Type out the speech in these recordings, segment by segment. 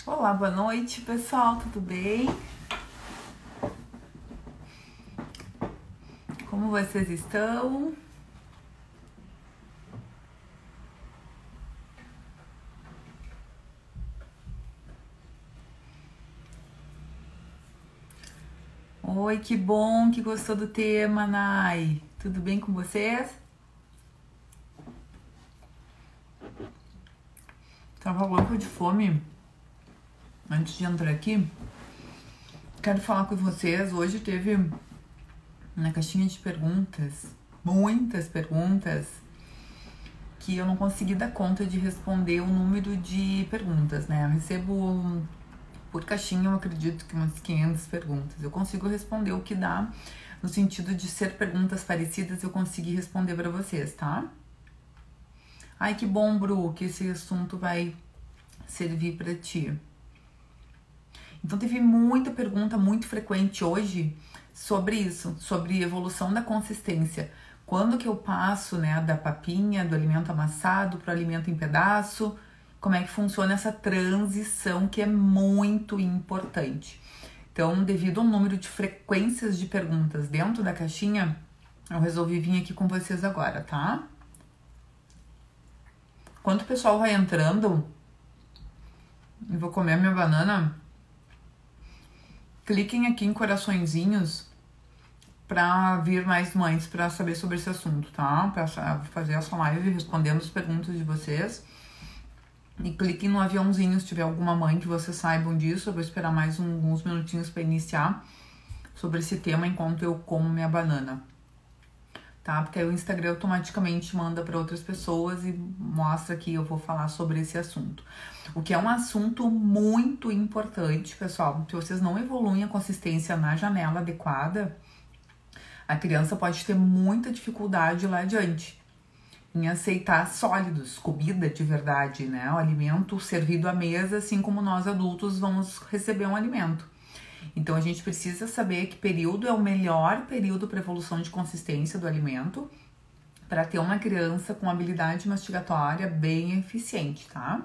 Olá, boa noite, pessoal, tudo bem? Como vocês estão? Oi, que bom que gostou do tema, Nai. Tudo bem com vocês? Tava louca de fome antes de entrar aqui. Quero falar com vocês. Hoje teve na caixinha de perguntas, muitas perguntas, que eu não consegui dar conta de responder o número de perguntas, né? Eu recebo por caixinha, eu acredito que umas 500 perguntas. Eu consigo responder o que dá, no sentido de ser perguntas parecidas, eu consegui responder para vocês, tá? Ai, que bom, Bru, que esse assunto vai servir para ti. Então, teve muita pergunta muito frequente hoje sobre isso, sobre evolução da consistência. Quando que eu passo, né, da papinha, do alimento amassado para o alimento em pedaço? Como é que funciona essa transição que é muito importante. Então, devido ao número de frequências de perguntas dentro da caixinha, eu resolvi vir aqui com vocês agora, tá? Enquanto o pessoal vai entrando, eu vou comer a minha banana. Cliquem aqui em coraçõezinhos para vir mais mães para saber sobre esse assunto, tá? Para fazer essa live respondendo as perguntas de vocês. E cliquem no aviãozinho se tiver alguma mãe que vocês saibam disso. Eu vou esperar mais uns minutinhos para iniciar sobre esse tema enquanto eu como minha banana, tá? Porque aí o Instagram automaticamente manda para outras pessoas e mostra que eu vou falar sobre esse assunto. O que é um assunto muito importante, pessoal. Se vocês não evoluem a consistência na janela adequada, a criança pode ter muita dificuldade lá adiante em aceitar sólidos, comida de verdade, né? O alimento servido à mesa, assim como nós adultos vamos receber um alimento. Então, a gente precisa saber que período é o melhor período para evolução de consistência do alimento, para ter uma criança com habilidade mastigatória bem eficiente, tá?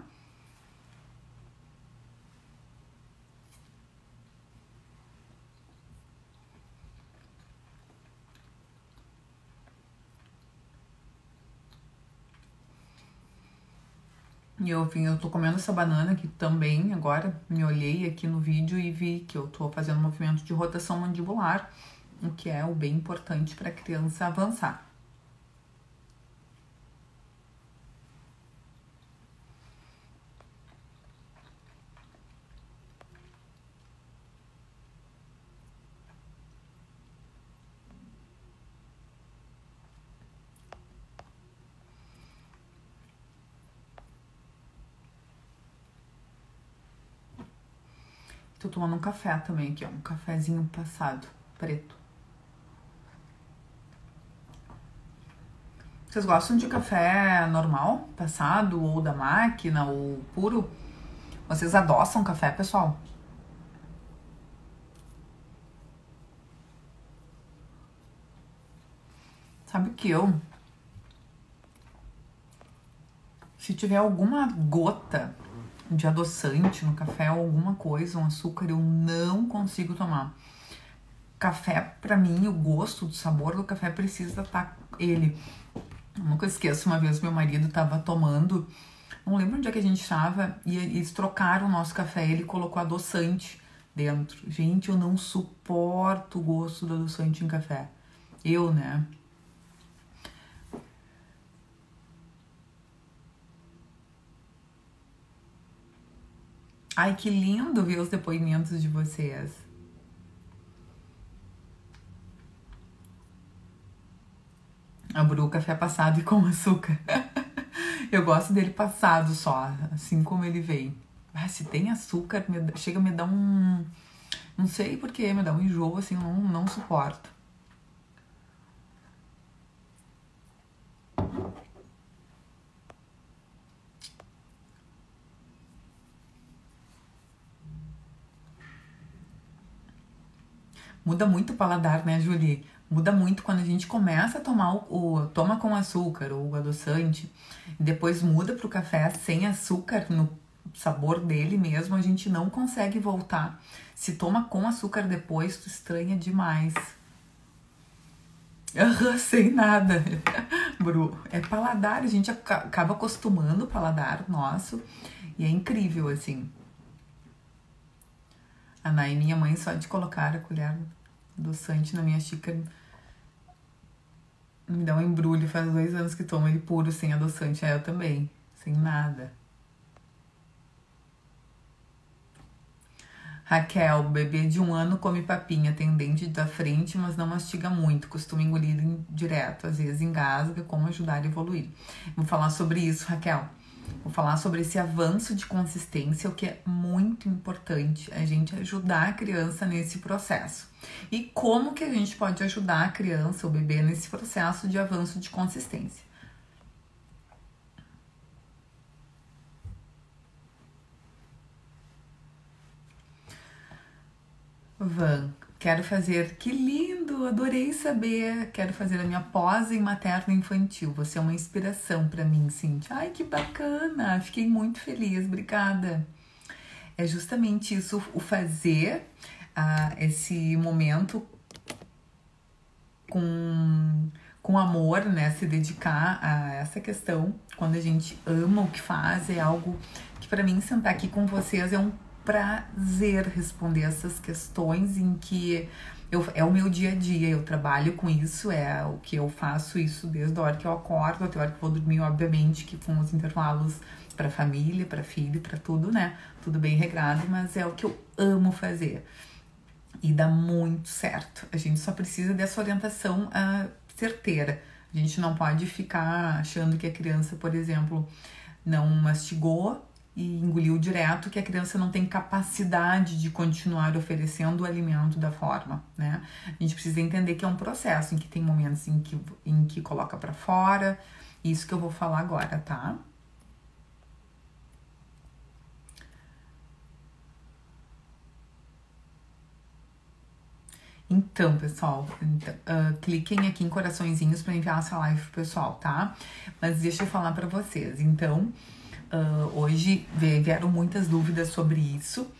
E eu tô comendo essa banana aqui também, agora me olhei aqui no vídeo e vi que eu tô fazendo um movimento de rotação mandibular, o que é o bem importante para a criança avançar. Tô tomando um café também aqui, ó, um cafezinho passado, preto. Vocês gostam de café normal, passado, ou da máquina, ou puro? Vocês adoçam café, pessoal? Sabe que se tiver alguma gota de adoçante no café ou alguma coisa, um açúcar, eu não consigo tomar. Café, pra mim, o gosto, o sabor do café precisa estar ele. Eu nunca esqueço, uma vez meu marido tava tomando, não lembro onde é que a gente tava, e eles trocaram o nosso café, ele colocou adoçante dentro. Gente, eu não suporto o gosto do adoçante em café. Eu, né? Ai, que lindo ver os depoimentos de vocês. A Bru, café passado e com açúcar. Eu gosto dele passado só, assim como ele vem. Ah, se tem açúcar, chega a me dar um... Não sei porquê, me dá um enjoo, assim, eu não suporto. Muda muito o paladar, né, Julie? Muda muito quando a gente começa a tomar toma com açúcar ou adoçante, e depois muda pro café sem açúcar, sabor dele mesmo, a gente não consegue voltar. Se toma com açúcar depois, tu estranha demais. Sem nada. Bru, é paladar, a gente acaba acostumando o paladar nosso e é incrível, assim. A Nay, minha mãe, só de colocar a colher adoçante na minha xícara me dá um embrulho. Faz 2 anos que tomo ele puro, sem adoçante. Eu também, sem nada. Raquel, bebê de 1 ano come papinha, tem dente da frente, mas não mastiga muito, costuma engolir direto, às vezes engasga, como ajudar a evoluir. Vou falar sobre isso, Raquel. Vou falar sobre esse avanço de consistência, o que é muito importante, a gente ajudar a criança nesse processo. E como que a gente pode ajudar a criança, o bebê, nesse processo de avanço de consistência? Van, quero fazer, que lindo, adorei saber, quero fazer a minha pós em materno-infantil, você é uma inspiração para mim, Cíntia. Ai, que bacana, fiquei muito feliz, obrigada. É justamente isso, o fazer esse momento com amor, né, se dedicar a essa questão, quando a gente ama o que faz, é algo que para mim sentar aqui com vocês é um prazer responder essas questões em que é o meu dia a dia, eu trabalho com isso, é o que eu faço isso desde a hora que eu acordo até a hora que eu vou dormir, obviamente que com os intervalos para família, para filho, para tudo, né, tudo bem regrado, mas é o que eu amo fazer e dá muito certo. A gente só precisa dessa orientação certeira. A gente não pode ficar achando que a criança, por exemplo, não mastigou e engoliu direto, que a criança não tem capacidade de continuar oferecendo o alimento da forma, né? A gente precisa entender que é um processo, em que tem momentos em que coloca para fora, isso que eu vou falar agora, tá? Então, pessoal, cliquem aqui em coraçõezinhos para enviar essa live pro pessoal, tá? Mas deixa eu falar para vocês, então... hoje vieram muitas dúvidas sobre isso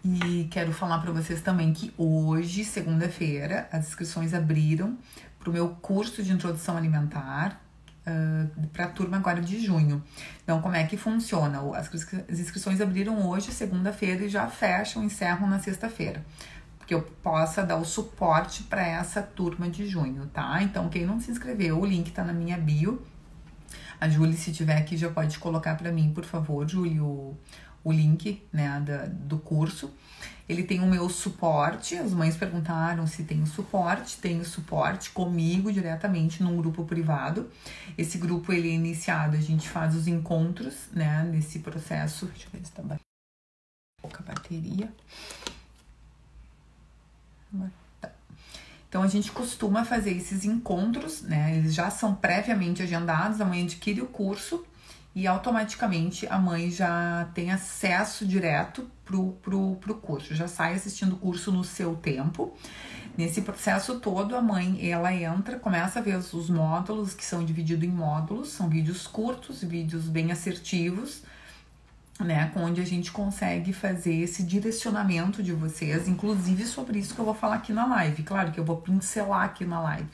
e quero falar para vocês também que hoje, segunda-feira, as inscrições abriram para o meu curso de introdução alimentar para a turma agora de junho. Então, como é que funciona? As inscrições abriram hoje, segunda-feira, e já fecham, encerram na sexta-feira, que eu possa dar o suporte para essa turma de junho, tá? Então, quem não se inscreveu, o link tá na minha bio. A Júlia, se tiver aqui, já pode colocar para mim, por favor, Júlia, o link, né, do curso. Ele tem o meu suporte, as mães perguntaram se tem o suporte. Tem o suporte comigo diretamente num grupo privado. Esse grupo, ele é iniciado, a gente faz os encontros, né, nesse processo. Deixa eu ver se tá pouca bateria. Então, a gente costuma fazer esses encontros, né? Eles já são previamente agendados, a mãe adquire o curso e automaticamente a mãe já tem acesso direto pro curso, já sai assistindo o curso no seu tempo. Nesse processo todo, a mãe, ela entra, começa a ver os módulos, que são divididos em módulos, são vídeos curtos, vídeos bem assertivos, né, onde a gente consegue fazer esse direcionamento de vocês, inclusive sobre isso que eu vou falar aqui na live. Claro que eu vou pincelar aqui na live,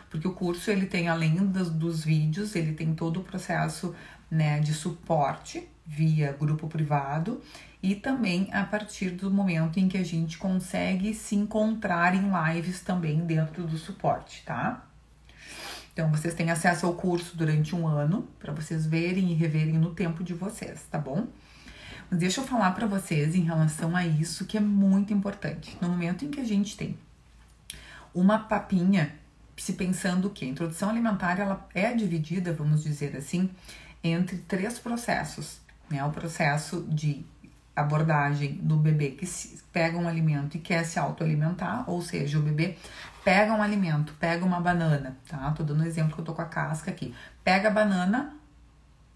porque o curso, ele tem, além dos vídeos, ele tem todo o processo, né, de suporte via grupo privado e também a partir do momento em que a gente consegue se encontrar em lives também dentro do suporte, tá? Então, vocês têm acesso ao curso durante 1 ano, para vocês verem e reverem no tempo de vocês, tá bom? Mas deixa eu falar para vocês em relação a isso, que é muito importante. No momento em que a gente tem uma papinha, se pensando que a introdução alimentar, ela é dividida, vamos dizer assim, entre 3 processos, né? O processo de abordagem do bebê que pega um alimento e quer se autoalimentar, ou seja, o bebê pega um alimento, pega uma banana, tá? Tô dando um exemplo que eu tô com a casca aqui. Pega a banana,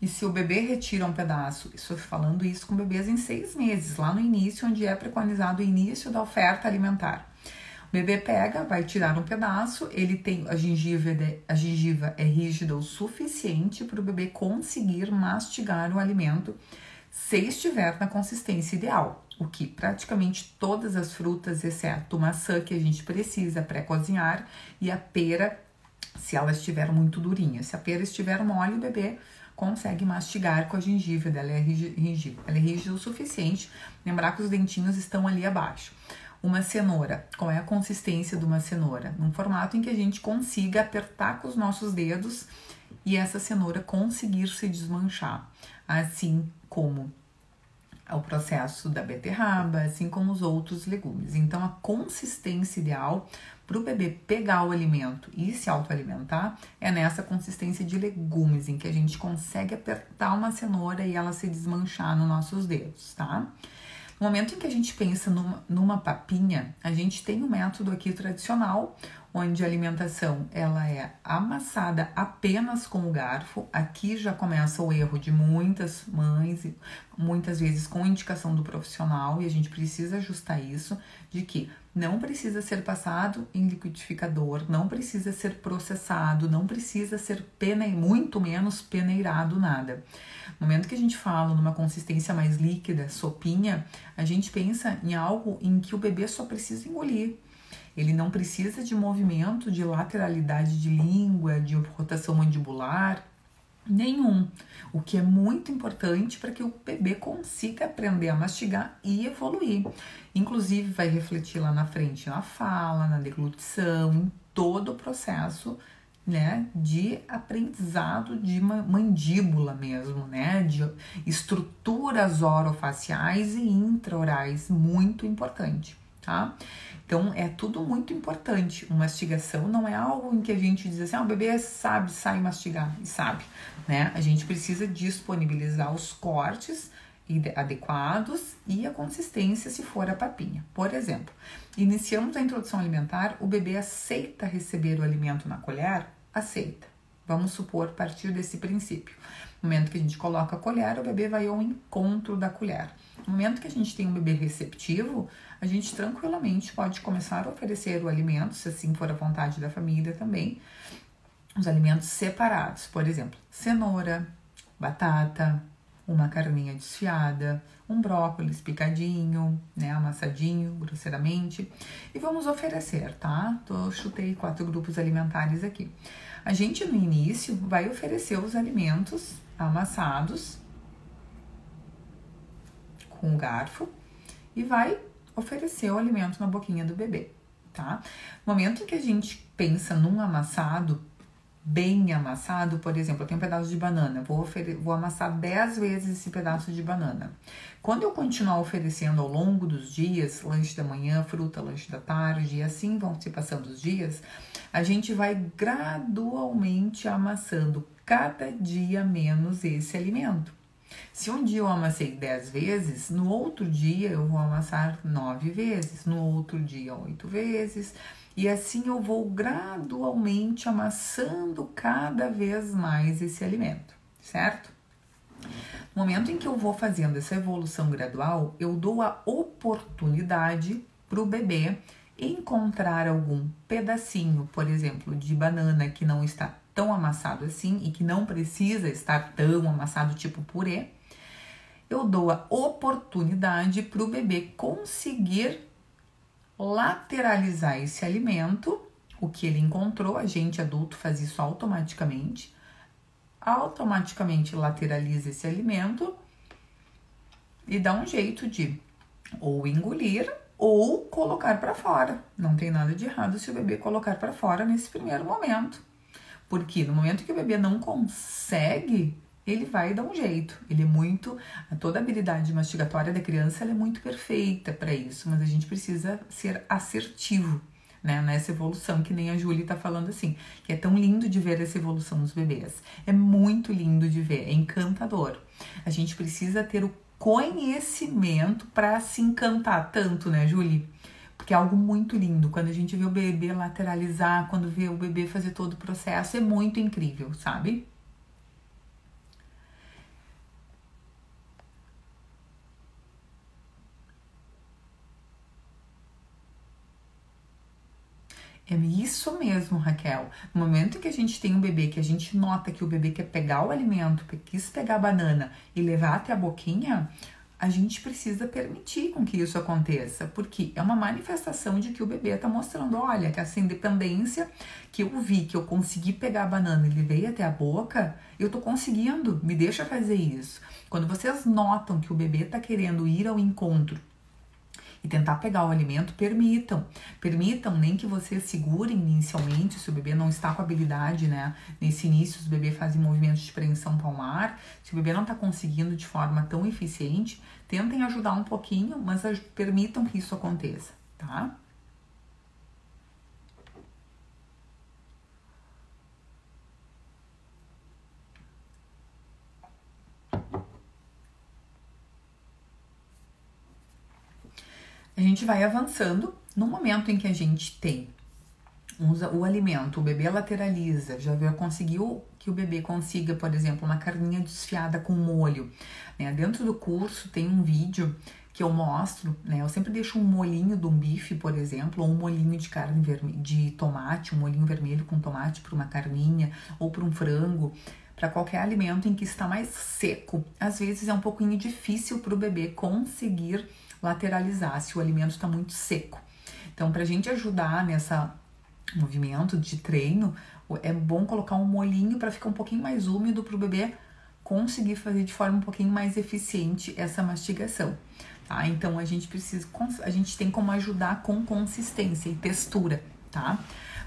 e se o bebê retira um pedaço, estou falando isso com bebês em 6 meses, lá no início, onde é preconizado o início da oferta alimentar. O bebê pega, vai tirar um pedaço, ele tem a gengiva é rígida o suficiente para o bebê conseguir mastigar o alimento se estiver na consistência ideal, o que praticamente todas as frutas, exceto maçã, que a gente precisa pré-cozinhar, e a pera, se ela estiver muito durinha. Se a pera estiver mole, o bebê consegue mastigar com a gengiva dela, é rígida. Ela é rígida o suficiente, lembrar que os dentinhos estão ali abaixo. Uma cenoura, qual é a consistência de uma cenoura? Num formato em que a gente consiga apertar com os nossos dedos e essa cenoura conseguir se desmanchar, assim como o processo da beterraba, assim como os outros legumes. Então, a consistência ideal para o bebê pegar o alimento e se autoalimentar é nessa consistência de legumes, em que a gente consegue apertar uma cenoura e ela se desmanchar nos nossos dedos, tá? No momento em que a gente pensa numa papinha, a gente tem um método aqui tradicional, onde a alimentação ela é amassada apenas com o garfo. Aqui já começa o erro de muitas mães, muitas vezes com indicação do profissional, e a gente precisa ajustar isso, de que não precisa ser passado em liquidificador, não precisa ser processado, não precisa ser muito menos peneirado, nada. No momento que a gente fala numa consistência mais líquida, sopinha, a gente pensa em algo em que o bebê só precisa engolir. Ele não precisa de movimento, de lateralidade de língua, de rotação mandibular, nenhum. O que é muito importante para que o bebê consiga aprender a mastigar e evoluir. Inclusive vai refletir lá na frente na fala, na deglutição, em todo o processo, né, de aprendizado de mandíbula mesmo, né, de estruturas orofaciais e intraorais, muito importante, tá? Então, é tudo muito importante. Mastigação não é algo em que a gente diz assim, o bebê sabe mastigar, e sabe, né? A gente precisa disponibilizar os cortes adequados e a consistência se for a papinha. Por exemplo, iniciamos a introdução alimentar, o bebê aceita receber o alimento na colher? Aceita. Vamos supor, a partir desse princípio. No momento que a gente coloca a colher, o bebê vai ao encontro da colher. No momento que a gente tem um bebê receptivo, a gente tranquilamente pode começar a oferecer o alimento, se assim for a vontade da família também, os alimentos separados. Por exemplo, cenoura, batata, uma carninha desfiada, um brócolis picadinho, né, amassadinho, grosseiramente. E vamos oferecer, tá? Chutei 4 grupos alimentares aqui. A gente, no início, vai oferecer os alimentos amassados com o garfo e vai oferecer o alimento na boquinha do bebê, tá? No momento em que a gente pensa num amassado, bem amassado, por exemplo, eu tenho um pedaço de banana, vou amassar 10 vezes esse pedaço de banana. Quando eu continuar oferecendo ao longo dos dias, lanche da manhã, fruta, lanche da tarde, e assim vão se passando os dias, a gente vai gradualmente amassando cada dia menos esse alimento. Se um dia eu amassei 10 vezes, no outro dia eu vou amassar 9 vezes, no outro dia 8 vezes, e assim eu vou gradualmente amassando cada vez mais esse alimento, certo? No momento em que eu vou fazendo essa evolução gradual, eu dou a oportunidade para o bebê encontrar algum pedacinho, por exemplo, de banana que não está tão amassado assim e que não precisa estar tão amassado tipo purê. Eu dou a oportunidade para o bebê conseguir lateralizar esse alimento, o que ele encontrou, a gente adulto faz isso automaticamente lateraliza esse alimento e dá um jeito de ou engolir ou colocar para fora. Não tem nada de errado se o bebê colocar para fora nesse primeiro momento, porque no momento que o bebê não consegue, ele vai dar um jeito. Toda a habilidade mastigatória da criança ela é muito perfeita para isso, mas a gente precisa ser assertivo, né, nessa evolução, que nem a Júlia tá falando assim, que é tão lindo de ver essa evolução dos bebês. É muito lindo de ver, é encantador. A gente precisa ter o conhecimento para se encantar tanto, né, Júlia? Porque é algo muito lindo. Quando a gente vê o bebê lateralizar, quando vê o bebê fazer todo o processo, é muito incrível, sabe? É isso mesmo, Raquel. No momento que a gente tem um bebê, que a gente nota que o bebê quer pegar o alimento, que quis pegar a banana e levar até a boquinha, a gente precisa permitir com que isso aconteça, porque é uma manifestação de que o bebê está mostrando, olha, que essa independência que eu vi, que eu consegui pegar a banana e levei até a boca, eu tô conseguindo, me deixa fazer isso. Quando vocês notam que o bebê está querendo ir ao encontro e tentar pegar o alimento, permitam, nem que vocês segurem inicialmente, se o bebê não está com habilidade, né, nesse início os bebês fazem movimentos de preensão palmar, se o bebê não está conseguindo de forma tão eficiente, tentem ajudar um pouquinho, mas permitam que isso aconteça, tá? A gente vai avançando. No momento em que a gente tem o alimento, o bebê lateraliza, já conseguiu que o bebê consiga, por exemplo, uma carninha desfiada com molho, né? Dentro do curso tem um vídeo que eu mostro, né? Eu sempre deixo um molhinho de um bife, por exemplo, ou um molhinho de carne de tomate, um molhinho vermelho com tomate para uma carninha ou para um frango, para qualquer alimento em que está mais seco. Às vezes é um pouquinho difícil para o bebê conseguir lateralizar se o alimento está muito seco. Então, para a gente ajudar nessa movimento de treino, é bom colocar um molhinho para ficar um pouquinho mais úmido para o bebê conseguir fazer de forma um pouquinho mais eficiente essa mastigação, tá? Então a gente tem como ajudar com consistência e textura, tá?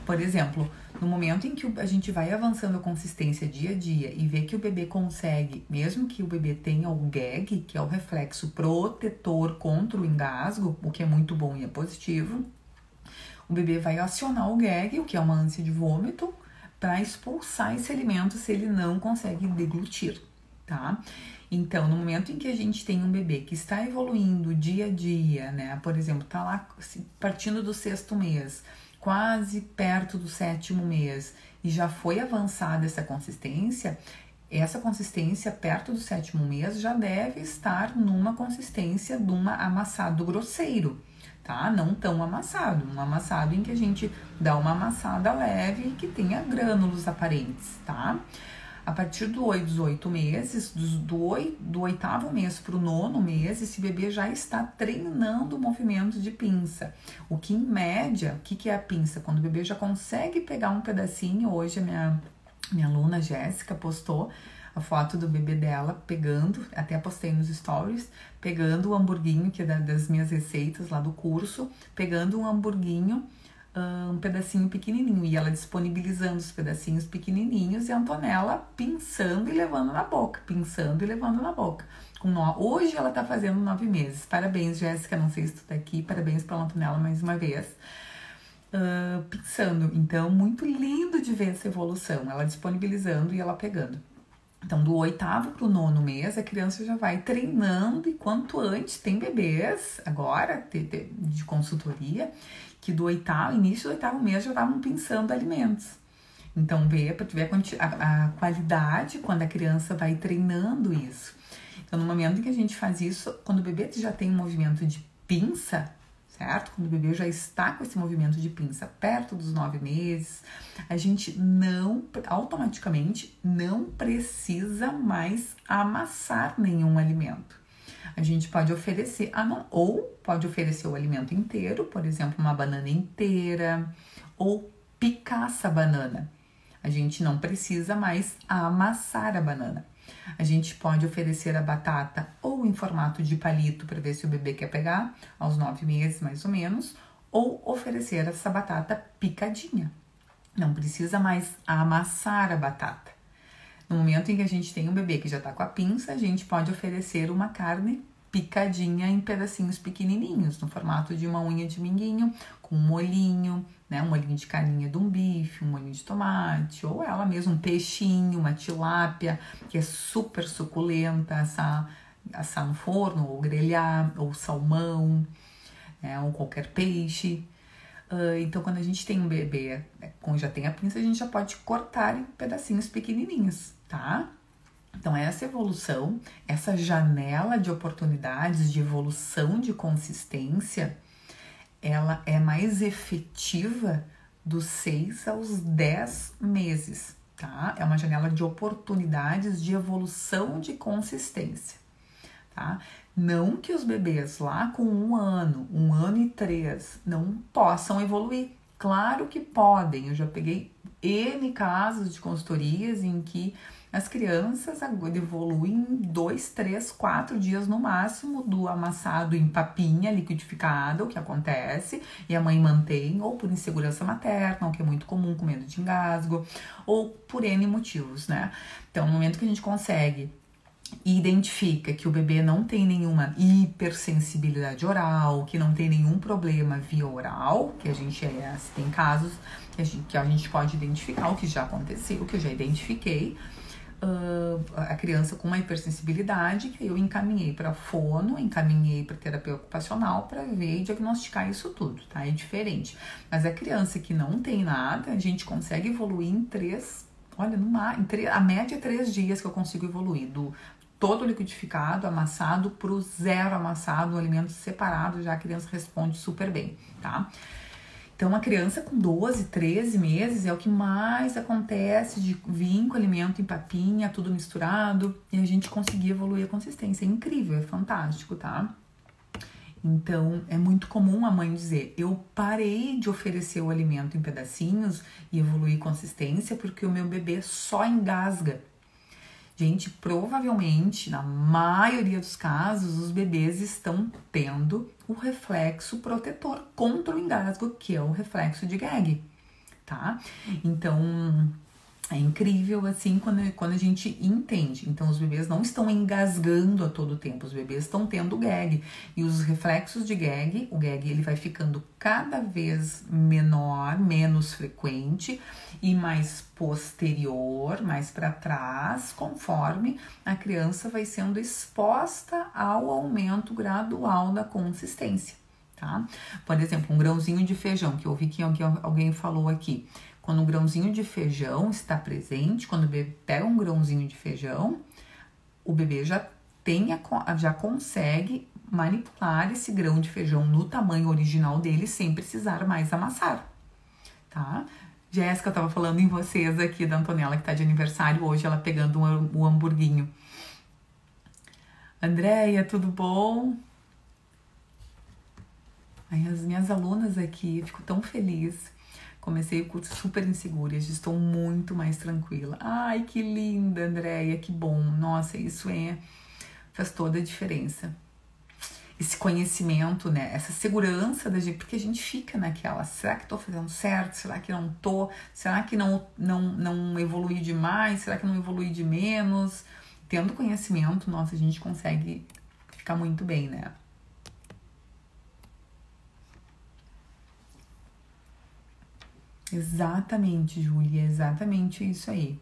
Por exemplo, no momento em que a gente vai avançando a consistência dia a dia e vê que o bebê consegue, mesmo que o bebê tenha o gag, que é o reflexo protetor contra o engasgo, o que é muito bom e é positivo, o bebê vai acionar o gag, o que é uma ânsia de vômito, para expulsar esse alimento se ele não consegue deglutir, tá? Então, no momento em que a gente tem um bebê que está evoluindo dia a dia, né? Por exemplo, tá lá partindo do 6º mês, quase perto do 7º mês, e já foi avançada essa consistência perto do 7º mês já deve estar numa consistência de um amassado grosseiro, tá? Não tão amassado, um amassado em que a gente dá uma amassada leve e que tenha grânulos aparentes, tá? A partir dos 8 meses, do 8º mês para o 9º mês, esse bebê já está treinando o movimento de pinça. O que em média, o que é a pinça? Quando o bebê já consegue pegar um pedacinho, hoje a minha aluna Jéssica postou a foto do bebê dela pegando, até postei nos stories, pegando o hamburguinho, que é das minhas receitas lá do curso, pegando um hamburguinho, um pedacinho pequenininho, e ela disponibilizando os pedacinhos pequenininhos e a Antonella pinçando e levando na boca, Hoje ela tá fazendo 9 meses. Parabéns, Jéssica, não sei se tu tá aqui, parabéns pela Antonella mais uma vez. Pinçando, então muito lindo de ver essa evolução, ela disponibilizando e ela pegando. Então, do 8º para o 9º mês, a criança já vai treinando, e quanto antes, tem bebês agora de consultoria que do início do 8º mês já estavam pensando alimentos. Então, para tu ver a qualidade quando a criança vai treinando isso. Então, no momento em que a gente faz isso, quando o bebê já tem um movimento de pinça, certo? Quando o bebê já está com esse movimento de pinça perto dos 9 meses, a gente automaticamente não precisa mais amassar nenhum alimento. A gente pode oferecer, ou pode oferecer o alimento inteiro, por exemplo, uma banana inteira, ou picar essa banana. A gente não precisa mais amassar a banana. A gente pode oferecer a batata ou em formato de palito para ver se o bebê quer pegar, aos 9 meses mais ou menos, ou oferecer essa batata picadinha. Não precisa mais amassar a batata. No momento em que a gente tem um bebê que já tá com a pinça, a gente pode oferecer uma carne picadinha em pedacinhos pequenininhos, no formato de uma unha de minguinho, com um molhinho, né? Um molhinho de carninha de um bife, um molhinho de tomate, ou ela mesma, um peixinho, uma tilápia, que é super suculenta, assar no forno, ou grelhar, ou salmão, né? Ou qualquer peixe. Então, quando a gente tem um bebê, quando já tem a pinça, a gente já pode cortar em pedacinhos pequenininhos, tá? Então, essa evolução, essa janela de oportunidades de evolução de consistência, ela é mais efetiva dos 6 aos 10 meses, tá? É uma janela de oportunidades de evolução de consistência, tá? Não que os bebês lá com 1 ano e 3 não possam evoluir. Claro que podem. Eu já peguei N casos de consultorias em que as crianças evoluem em 2, 3, 4 dias no máximo do amassado em papinha liquidificada, o que acontece, e a mãe mantém, ou por insegurança materna, o que é muito comum, com medo de engasgo, ou por N motivos, né? Então, no momento que a gente consegue e identifica que o bebê não tem nenhuma hipersensibilidade oral, que não tem nenhum problema via oral, que a gente tem casos que a gente pode identificar, o que já aconteceu, o que eu já identifiquei, a criança com uma hipersensibilidade, que eu encaminhei para fono, encaminhei para terapia ocupacional para ver e diagnosticar isso tudo, tá? É diferente. Mas a criança que não tem nada, a gente consegue evoluir em 3, olha, a média é 3 dias que eu consigo evoluir, do todo liquidificado, amassado, pro 0 amassado, um alimento separado, já a criança responde super bem, tá? Então, uma criança com 12, 13 meses é o que mais acontece de vir com alimento em papinha, tudo misturado, e a gente conseguir evoluir a consistência. É incrível, é fantástico, tá? Então, é muito comum a mãe dizer, eu parei de oferecer o alimento em pedacinhos e evoluir consistência porque o meu bebê só engasga. Gente, provavelmente, na maioria dos casos, os bebês estão tendo o reflexo protetor contra o engasgo, que é o reflexo de gag, tá? Então, é incrível, assim, quando a gente entende. Então, os bebês não estão engasgando a todo tempo, os bebês estão tendo gag. E os reflexos de gag, o gag ele vai ficando cada vez menor, menos frequente e mais posterior, mais para trás, conforme a criança vai sendo exposta ao aumento gradual da consistência, tá? Por exemplo, um grãozinho de feijão, que eu ouvi que alguém falou aqui. Quando um grãozinho de feijão está presente, quando o bebê pega um grãozinho de feijão, o bebê já consegue manipular esse grão de feijão no tamanho original dele sem precisar mais amassar, tá? Jéssica, eu tava falando em vocês aqui da Antonella, que tá de aniversário hoje, ela pegando o hamburguinho. Andréia, tudo bom? Ai, as minhas alunas aqui, eu fico tão feliz. Comecei o curso super insegura e estou muito mais tranquila. Ai, que linda, Andréia, que bom. Nossa, isso faz toda a diferença. Esse conhecimento, né? Essa segurança da gente, porque a gente fica naquela, será que tô fazendo certo? Será que não tô? Será que não evolui demais? Será que não evolui de menos? Tendo conhecimento, nossa, a gente consegue ficar muito bem, né? Exatamente, Júlia, exatamente isso aí.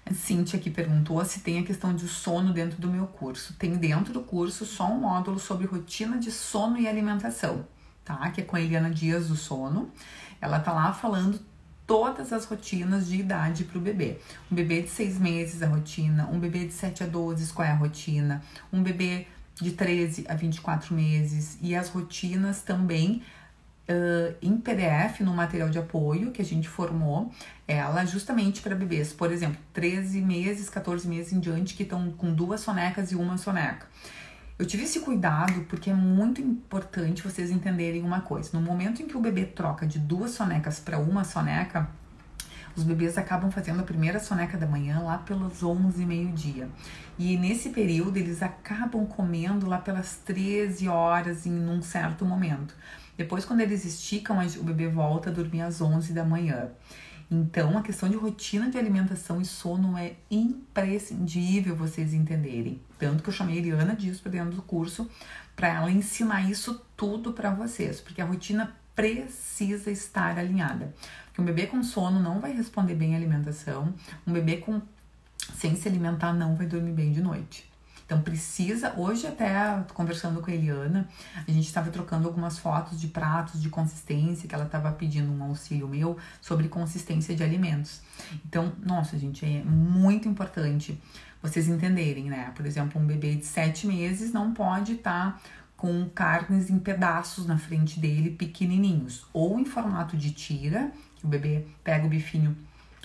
A Cíntia aqui perguntou se tem a questão de sono dentro do meu curso. Tem dentro do curso só um módulo sobre rotina de sono e alimentação, tá? Que é com a Eliana Dias do Sono. Ela tá lá falando todas as rotinas de idade para o bebê. Um bebê de 6 meses, a rotina. Um bebê de 7 a 12, qual é a rotina. Um bebê de 13 a 24 meses. E as rotinas também em PDF, no material de apoio que a gente formou, ela justamente para bebês, por exemplo, 13 meses, 14 meses em diante, que estão com 2 sonecas e 1 soneca. Eu tive esse cuidado porque é muito importante vocês entenderem uma coisa. No momento em que o bebê troca de 2 sonecas para 1 soneca, os bebês acabam fazendo a primeira soneca da manhã lá pelos 11, meio-dia. E nesse período eles acabam comendo lá pelas 13 horas em um certo momento. Depois, quando eles esticam, o bebê volta a dormir às 11 da manhã. Então, a questão de rotina de alimentação e sono é imprescindível vocês entenderem. Tanto que eu chamei a Eliana disso para dentro do curso, para ela ensinar isso tudo para vocês. Porque a rotina precisa estar alinhada. Porque um bebê com sono não vai responder bem à alimentação. Um bebê sem se alimentar não vai dormir bem de noite. Então precisa, hoje até conversando com a Eliana, a gente estava trocando algumas fotos de pratos de consistência, que ela estava pedindo um auxílio meu sobre consistência de alimentos. Então, nossa, gente, é muito importante vocês entenderem, né? Por exemplo, um bebê de 7 meses não pode estar com carnes em pedaços na frente dele, pequenininhos, ou em formato de tira, que o bebê pega o bifinho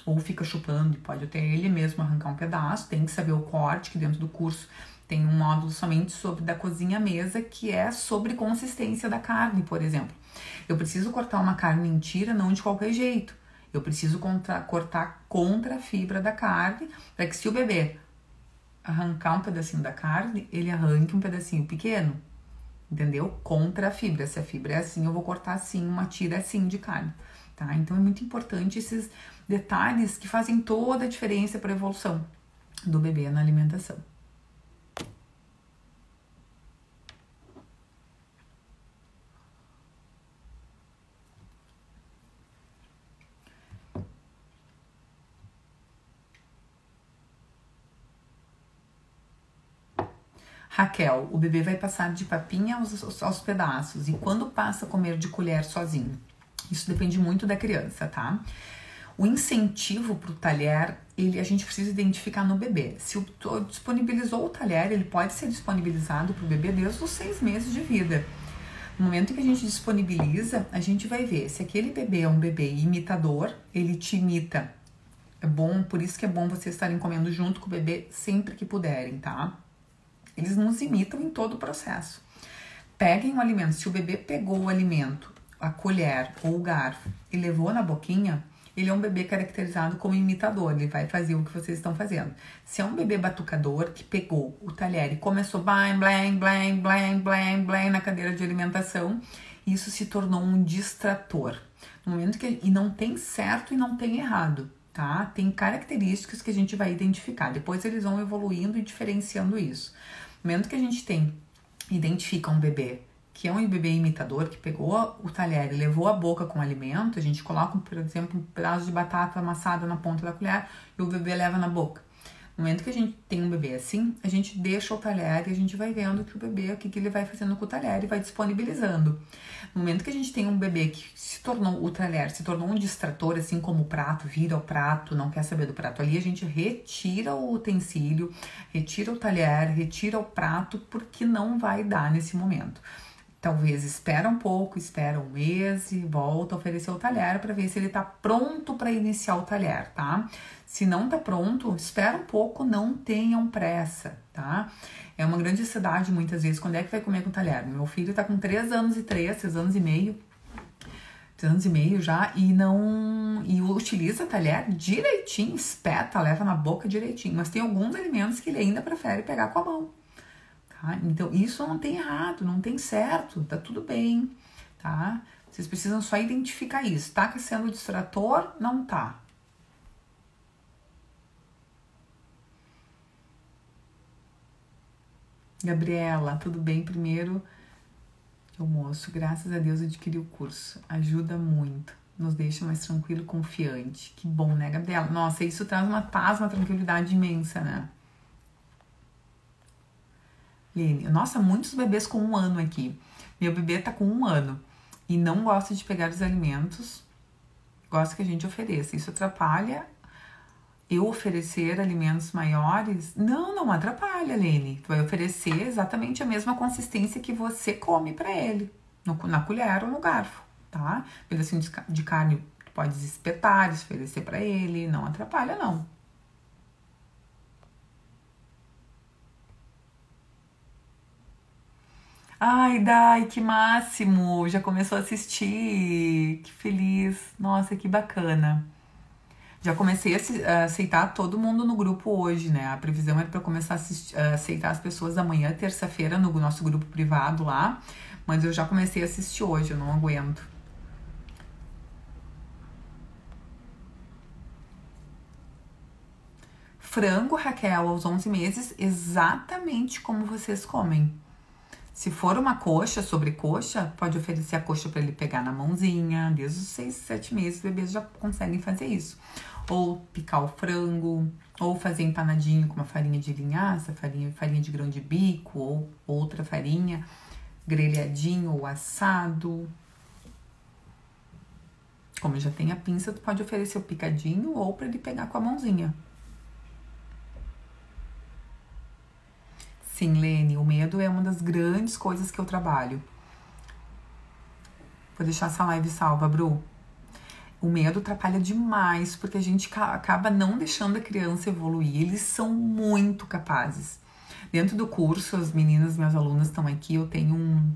ou fica chupando e pode até ele mesmo arrancar um pedaço. Tem que saber o corte, que dentro do curso tem um módulo somente sobre da cozinha à mesa, que é sobre consistência da carne, por exemplo. Eu preciso cortar uma carne em tira, não de qualquer jeito. Eu preciso cortar contra a fibra da carne, para que se o bebê arrancar um pedacinho da carne, ele arranque um pedacinho pequeno, entendeu? Contra a fibra. Se a fibra é assim, eu vou cortar assim, uma tira assim de carne, tá? Então é muito importante esses detalhes que fazem toda a diferença para a evolução do bebê na alimentação. Raquel, o bebê vai passar de papinha aos pedaços e quando passa a comer de colher sozinho? Isso depende muito da criança, tá? O incentivo para o talher, a gente precisa identificar no bebê. Se disponibilizou o talher, ele pode ser disponibilizado para o bebê desde os 6 meses de vida. No momento que a gente disponibiliza, a gente vai ver se aquele bebê é um bebê imitador, ele te imita. É bom, por isso que é bom vocês estarem comendo junto com o bebê sempre que puderem, tá? Eles nos imitam em todo o processo. Peguem o alimento. Se o bebê pegou o alimento, a colher ou o garfo e levou na boquinha, ele é um bebê caracterizado como imitador. Ele vai fazer o que vocês estão fazendo. Se é um bebê batucador que pegou o talher e começou blam, blam, blam, blam, blam, blam na cadeira de alimentação, isso se tornou um distrator. No momento e não tem certo e não tem errado, tá? Tem características que a gente vai identificar. Depois eles vão evoluindo e diferenciando isso. No momento que a gente identifica um bebê que é um bebê imitador, que pegou o talher e levou a boca com o alimento, a gente coloca, por exemplo, um pedaço de batata amassada na ponta da colher e o bebê leva na boca. No momento que a gente tem um bebê assim, a gente deixa o talher e a gente vai vendo que o bebê, o que ele vai fazendo com o talher e vai disponibilizando. No momento que a gente tem um bebê que o talher se tornou um distrator, assim como o prato, vira o prato, não quer saber do prato ali, a gente retira o utensílio, retira o talher, retira o prato, porque não vai dar nesse momento. Talvez espera um pouco, espera um mês e volta a oferecer o talher para ver se ele tá pronto para iniciar o talher, tá? Se não tá pronto, espera um pouco, não tenham pressa, tá? É uma grande ansiedade muitas vezes, quando é que vai comer com o talher? Meu filho tá com 3 anos e 3 anos e meio, 3 anos e meio já, e utiliza talher direitinho, espeta, leva na boca direitinho, mas tem alguns alimentos que ele ainda prefere pegar com a mão. Tá? Então, isso não tem errado, não tem certo, tá tudo bem, tá? Vocês precisam só identificar isso. Tá sendo distrator? Não tá. Gabriela, tudo bem? Primeiro, almoço, graças a Deus adquiri o curso. Ajuda muito, nos deixa mais tranquilo, confiante. Que bom, né, Gabriela? Nossa, isso traz uma paz, uma tranquilidade imensa, né? Lene, nossa, muitos bebês com 1 ano aqui. Meu bebê tá com 1 ano e não gosta de pegar os alimentos, gosta que a gente ofereça. Isso atrapalha eu oferecer alimentos maiores? Não atrapalha, Lene. Tu vai oferecer exatamente a mesma consistência que você come pra ele, na colher ou no garfo, tá? Pedacinho de carne tu pode espetar, oferecer pra ele, não atrapalha, não. Ai, Dai, que máximo! Já começou a assistir. Que feliz. Nossa, que bacana. Já comecei a aceitar todo mundo no grupo hoje, né? A previsão era para começar a aceitar as pessoas amanhã, terça-feira, no nosso grupo privado lá. Mas eu já comecei a assistir hoje, eu não aguento. Frango, Raquel, aos 11 meses, exatamente como vocês comem. Se for uma coxa, sobrecoxa, pode oferecer a coxa para ele pegar na mãozinha. Desde os 6, 7 meses, os bebês já conseguem fazer isso. Ou picar o frango, ou fazer empanadinho com uma farinha de linhaça, farinha de grão de bico, ou outra farinha, grelhadinho ou assado. Como já tem a pinça, tu pode oferecer o picadinho ou para ele pegar com a mãozinha. Sim, Lene, o medo é uma das grandes coisas que eu trabalho. Vou deixar essa live salva, Bru. O medo atrapalha demais, porque a gente acaba não deixando a criança evoluir. Eles são muito capazes. Dentro do curso, as meninas, minhas alunas estão aqui, eu tenho um...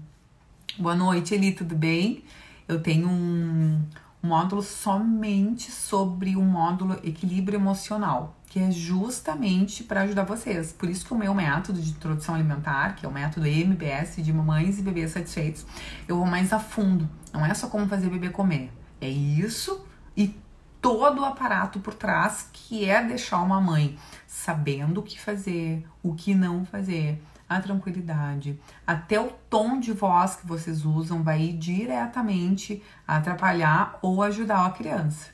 Boa noite, Eli, tudo bem? Eu tenho um módulo somente sobre o módulo equilíbrio emocional, que é justamente para ajudar vocês. Por isso que o meu método de introdução alimentar, que é o método MBS de mamães e bebês satisfeitos, eu vou mais a fundo. Não é só como fazer bebê comer. É isso e todo o aparato por trás, que é deixar uma mãe sabendo o que fazer, o que não fazer, a tranquilidade. Até o tom de voz que vocês usam vai ir diretamente atrapalhar ou ajudar a criança,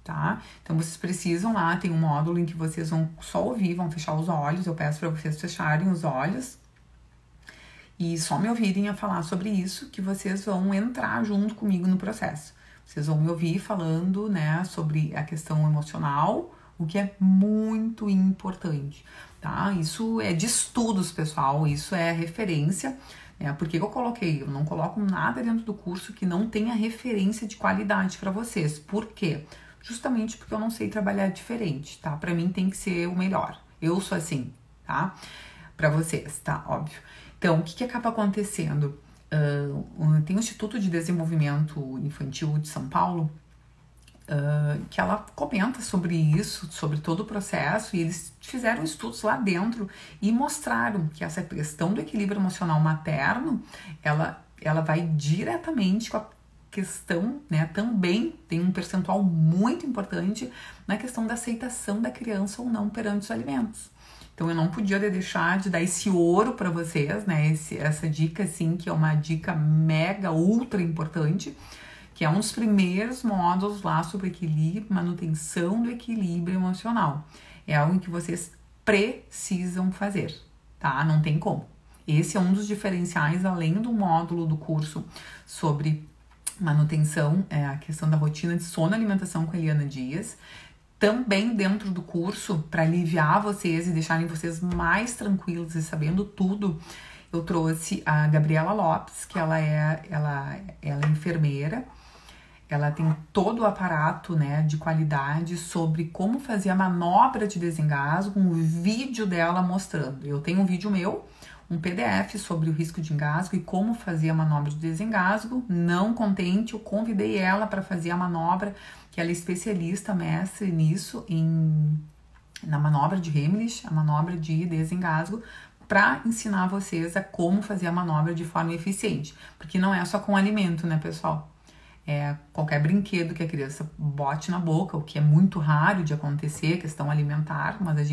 tá? Então vocês precisam lá, tem um módulo em que vocês vão só ouvir, vão fechar os olhos, eu peço para vocês fecharem os olhos e só me ouvirem a falar sobre isso, que vocês vão entrar junto comigo no processo. Vocês vão me ouvir falando, né, sobre a questão emocional, o que é muito importante, tá? Isso é de estudos, pessoal, isso é referência, né? Por que eu coloquei? Eu não coloco nada dentro do curso que não tenha referência de qualidade para vocês. Por quê? Justamente porque eu não sei trabalhar diferente, tá? Para mim tem que ser o melhor. Eu sou assim, tá? Para vocês, tá? Óbvio. Então, o que acaba acontecendo? Tem o Instituto de Desenvolvimento Infantil de São Paulo, que ela comenta sobre isso, sobre todo o processo, e eles fizeram estudos lá dentro e mostraram que essa questão do equilíbrio emocional materno, ela vai diretamente com a questão, né, também tem um percentual muito importante na questão da aceitação da criança ou não perante os alimentos. Então eu não podia deixar de dar esse ouro para vocês, né? Essa dica, assim, que é uma dica mega, ultra importante, que é um dos primeiros módulos lá sobre equilíbrio, manutenção do equilíbrio emocional. É algo que vocês precisam fazer, tá? Não tem como. Esse é um dos diferenciais, além do módulo do curso sobre manutenção, a questão da rotina de sono e alimentação com a Eliana Dias. Também dentro do curso, para aliviar vocês e deixarem vocês mais tranquilos e sabendo tudo, eu trouxe a Gabriela Lopes, que ela é enfermeira. Ela tem todo o aparato, né, de qualidade sobre como fazer a manobra de desengasgo, um vídeo dela mostrando. Eu tenho um vídeo meu, um PDF sobre o risco de engasgo e como fazer a manobra de desengasgo. Não contente, eu convidei ela para fazer a manobra, que ela é especialista, mestre nisso, na manobra de Heimlich, a manobra de desengasgo, para ensinar vocês a como fazer a manobra de forma eficiente. Porque não é só com alimento, né, pessoal? É qualquer brinquedo que a criança bote na boca, o que é muito raro de acontecer, questão alimentar, mas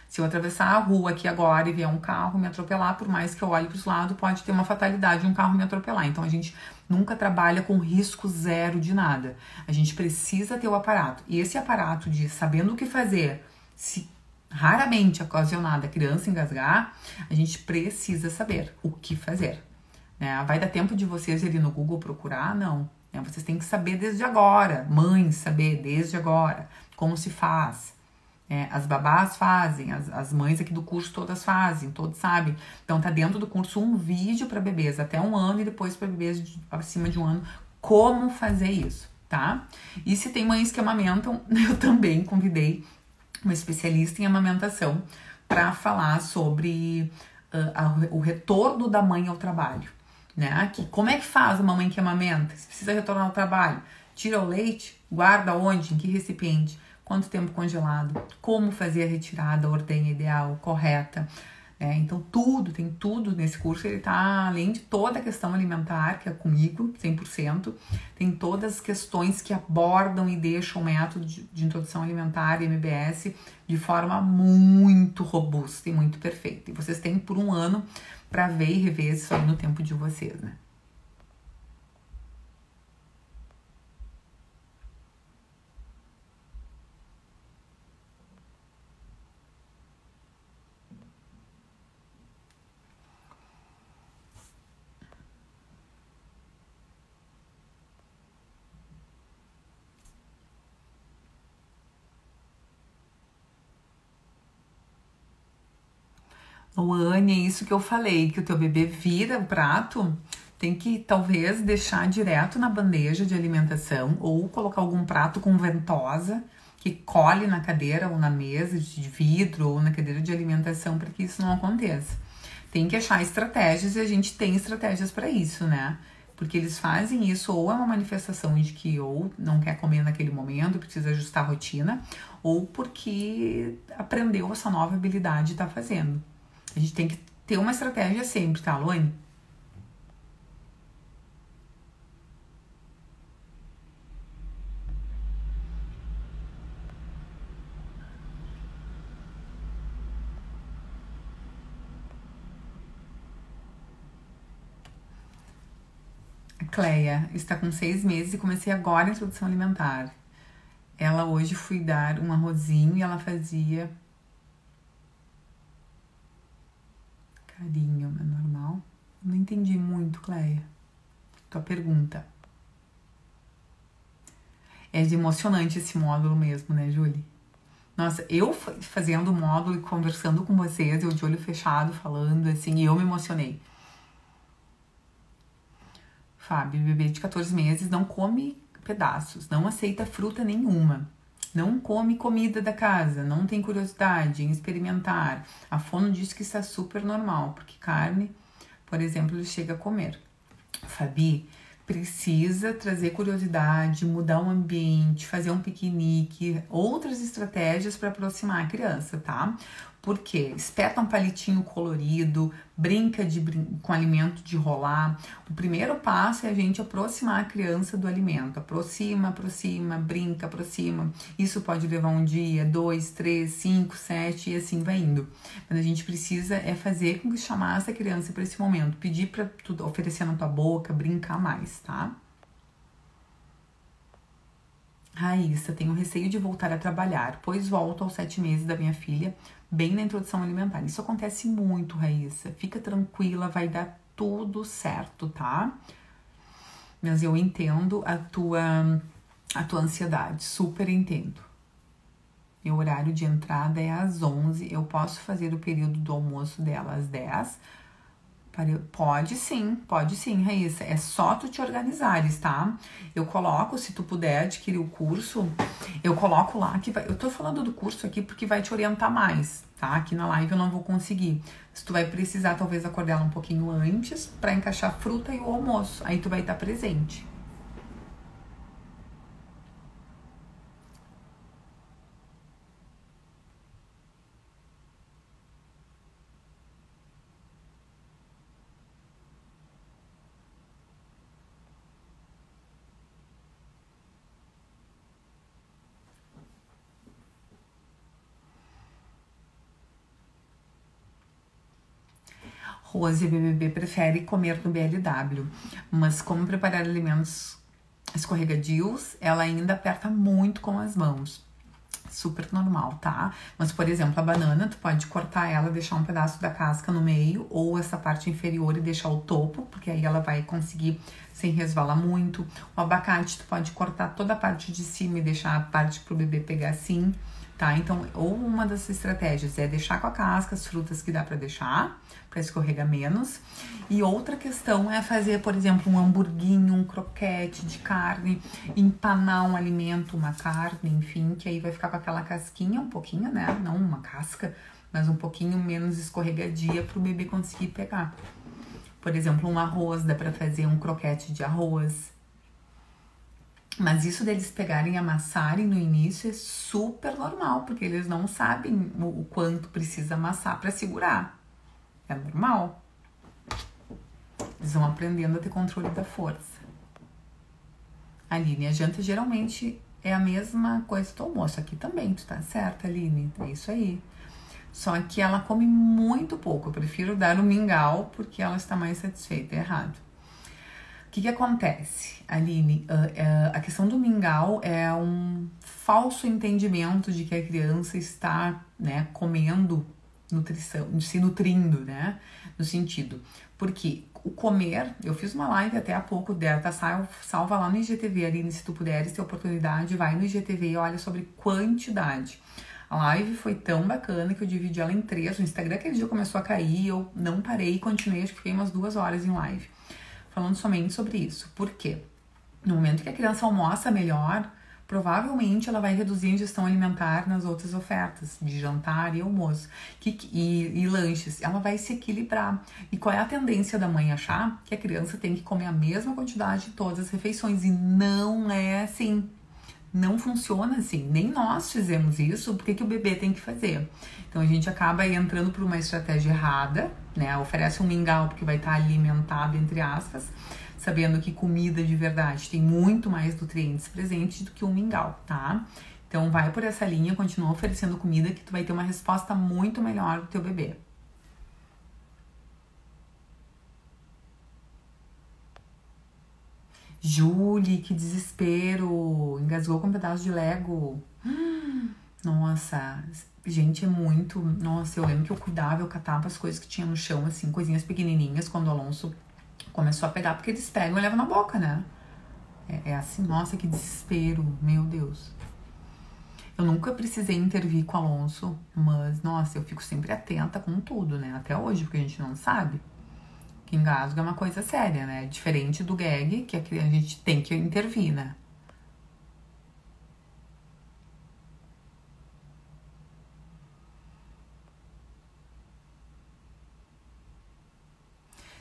se eu atravessar a rua aqui agora e vier um carro me atropelar, por mais que eu olhe para os lados, pode ter uma fatalidade de um carro me atropelar. Então a gente nunca trabalha com risco zero de nada. A gente precisa ter o aparato. E esse aparato de sabendo o que fazer, se raramente ocasionar a criança engasgar, a gente precisa saber o que fazer, né? Vai dar tempo de vocês irem no Google procurar? Não. Vocês têm que saber desde agora, mães saber desde agora como se faz. As babás fazem, as mães aqui do curso todas fazem, todos sabem. Então tá dentro do curso um vídeo para bebês até 1 ano e depois para bebês acima de 1 ano, como fazer isso, tá? E se tem mães que amamentam, eu também convidei uma especialista em amamentação para falar sobre o retorno da mãe ao trabalho, né? Como é que faz uma mãe que amamenta? Se precisa retornar ao trabalho, tira o leite, guarda onde, em que recipiente, quanto tempo congelado, como fazer a retirada, a ordenha ideal, correta, Então tem tudo nesse curso, ele tá, além de toda a questão alimentar, que é comigo, 100%, tem todas as questões que abordam e deixam o método de introdução alimentar e MBS de forma muito robusta e muito perfeita. E vocês têm por um ano para ver e rever isso aí no tempo de vocês, né? Luane, é isso que eu falei, que o teu bebê vira o prato, tem que talvez deixar direto na bandeja de alimentação ou colocar algum prato com ventosa que colhe na cadeira ou na mesa de vidro ou na cadeira de alimentação para que isso não aconteça. Tem que achar estratégias e a gente tem estratégias para isso, né? Porque eles fazem isso ou é uma manifestação de que ou não quer comer naquele momento, precisa ajustar a rotina, ou porque aprendeu essa nova habilidade e tá fazendo. A gente tem que ter uma estratégia sempre, tá, Luane? A Cleia está com 6 meses e comecei agora a introdução alimentar. Ela hoje fui dar um arrozinho e ela fazia carinho, é normal? Não entendi muito, Cleia, tua pergunta. É emocionante esse módulo mesmo, né, Julie? Nossa, eu fazendo o módulo e conversando com vocês, eu de olho fechado, falando assim, e eu me emocionei. Fábio, bebê de 14 meses, não come pedaços, não aceita fruta nenhuma, não come comida da casa, não tem curiosidade em experimentar. A fono diz que isso é super normal, porque carne, por exemplo, ele chega a comer. Fabi, precisa trazer curiosidade, mudar o ambiente, fazer um piquenique, outras estratégias para aproximar a criança, tá? Porque espeta um palitinho colorido, brinca com alimento de rolar. O primeiro passo é a gente aproximar a criança do alimento. Aproxima, brinca, aproxima. Isso pode levar um dia, 2, 3, 5, 7 e assim vai indo. Mas a gente precisa fazer com que chamar essa criança para esse momento. Pedir para tu oferecer na tua boca, brincar mais, tá? Raíssa, tenho receio de voltar a trabalhar, pois volto aos 7 meses da minha filha, bem na introdução alimentar. Isso acontece muito, Raíssa. Fica tranquila, vai dar tudo certo, tá? Mas eu entendo a tua ansiedade, super entendo. Meu horário de entrada é às 11, eu posso fazer o período do almoço dela às 10. Pode sim, Raíssa. É só tu te organizares, tá? Eu coloco, se tu puder adquirir o curso, eu coloco lá que vai. Eu tô falando do curso aqui porque vai te orientar mais, tá? Aqui na live eu não vou conseguir. Se tu vai precisar, talvez, acordar ela um pouquinho antes pra encaixar a fruta e o almoço. Aí tu vai estar presente. Rose, BBB, prefere comer no BLW, mas como preparar alimentos escorregadios, ela ainda aperta muito com as mãos. Super normal, tá? Mas, por exemplo, a banana, tu pode cortar ela, deixar um pedaço da casca no meio, ou essa parte inferior e deixar o topo, porque aí ela vai conseguir sem resvalar muito. O abacate, tu pode cortar toda a parte de cima e deixar a parte pro bebê pegar assim, tá? Então, ou uma das estratégias é deixar com a casca as frutas que dá pra deixar, pra escorregar menos. E outra questão é fazer, por exemplo, um hamburguinho, um croquete de carne, empanar um alimento, uma carne, enfim, que aí vai ficar com aquela casquinha um pouquinho, né? Não uma casca, mas um pouquinho menos escorregadia pro bebê conseguir pegar. Por exemplo, um arroz, dá pra fazer um croquete de arroz. Mas isso deles pegarem e amassarem no início é super normal, porque eles não sabem o quanto precisa amassar para segurar. É normal. Eles vão aprendendo a ter controle da força. Aline, a janta geralmente é a mesma coisa do almoço. Aqui também, tu tá certa, Aline. É isso aí. Só que ela come muito pouco. Eu prefiro dar o mingau porque ela está mais satisfeita. É errado. O que acontece, Aline? A questão do mingau é um falso entendimento de que a criança está, né, comendo nutrição, se nutrindo, né, no sentido. Porque o comer, eu fiz uma live até há pouco dela, tá salva lá no IGTV, Aline, se tu puderes ter oportunidade, vai no IGTV e olha sobre quantidade. A live foi tão bacana que eu dividi ela em 3. O Instagram aquele dia começou a cair, eu não parei e continuei, acho que fiquei umas 2 horas em live, falando somente sobre isso. Por quê? No momento que a criança almoça melhor, provavelmente ela vai reduzir a ingestão alimentar nas outras ofertas, de jantar e almoço, e lanches. Ela vai se equilibrar. E qual é a tendência da mãe achar? Que a criança tem que comer a mesma quantidade de todas as refeições. E não é assim. Não funciona assim. Nem nós fizemos isso, porque que o bebê tem que fazer? Então a gente acaba entrando por uma estratégia errada, né? Oferece um mingau porque vai estar alimentado, entre aspas, sabendo que comida de verdade tem muito mais nutrientes presentes do que um mingau, tá? Então vai por essa linha, continua oferecendo comida que tu vai ter uma resposta muito melhor do teu bebê. Julie, que desespero! Engasgou com um pedaço de Lego. Nossa, gente, é muito... Nossa, eu lembro que eu cuidava, eu catava as coisas que tinha no chão, assim, coisinhas pequenininhas, quando o Alonso começou a pegar, porque eles pegam e levam na boca, né? É assim, nossa, que desespero, meu Deus. Eu nunca precisei intervir com o Alonso, mas, nossa, eu fico sempre atenta com tudo, né? Até hoje, porque a gente não sabe. Que engasgo é uma coisa séria, né? Diferente do gag, que a gente tem que intervir, né?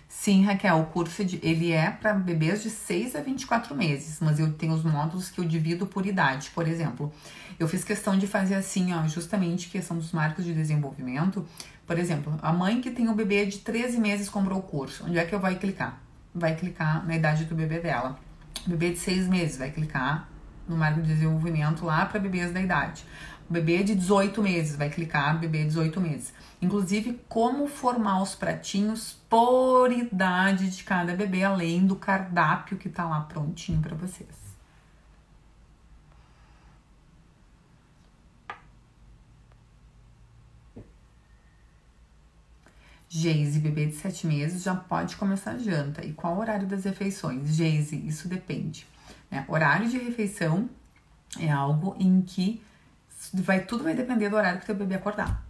Sim, Raquel, o curso ele é para bebês de 6 a 24 meses, mas eu tenho os módulos que eu divido por idade. Por exemplo, eu fiz questão de fazer assim, ó, justamente questão dos marcos de desenvolvimento. Por exemplo, a mãe que tem um bebê de 13 meses comprou o curso. Onde é que eu vou clicar? Vai clicar na idade do bebê dela. Bebê de 6 meses, vai clicar no marco de desenvolvimento lá para bebês da idade. O bebê de 18 meses, vai clicar bebê de 18 meses. Inclusive, como formar os pratinhos por idade de cada bebê, além do cardápio que tá lá prontinho para vocês. Geise, bebê de 7 meses já pode começar a janta. E qual o horário das refeições? Geise, isso depende. Né? Horário de refeição é algo em que tudo vai depender do horário que teu bebê acordar.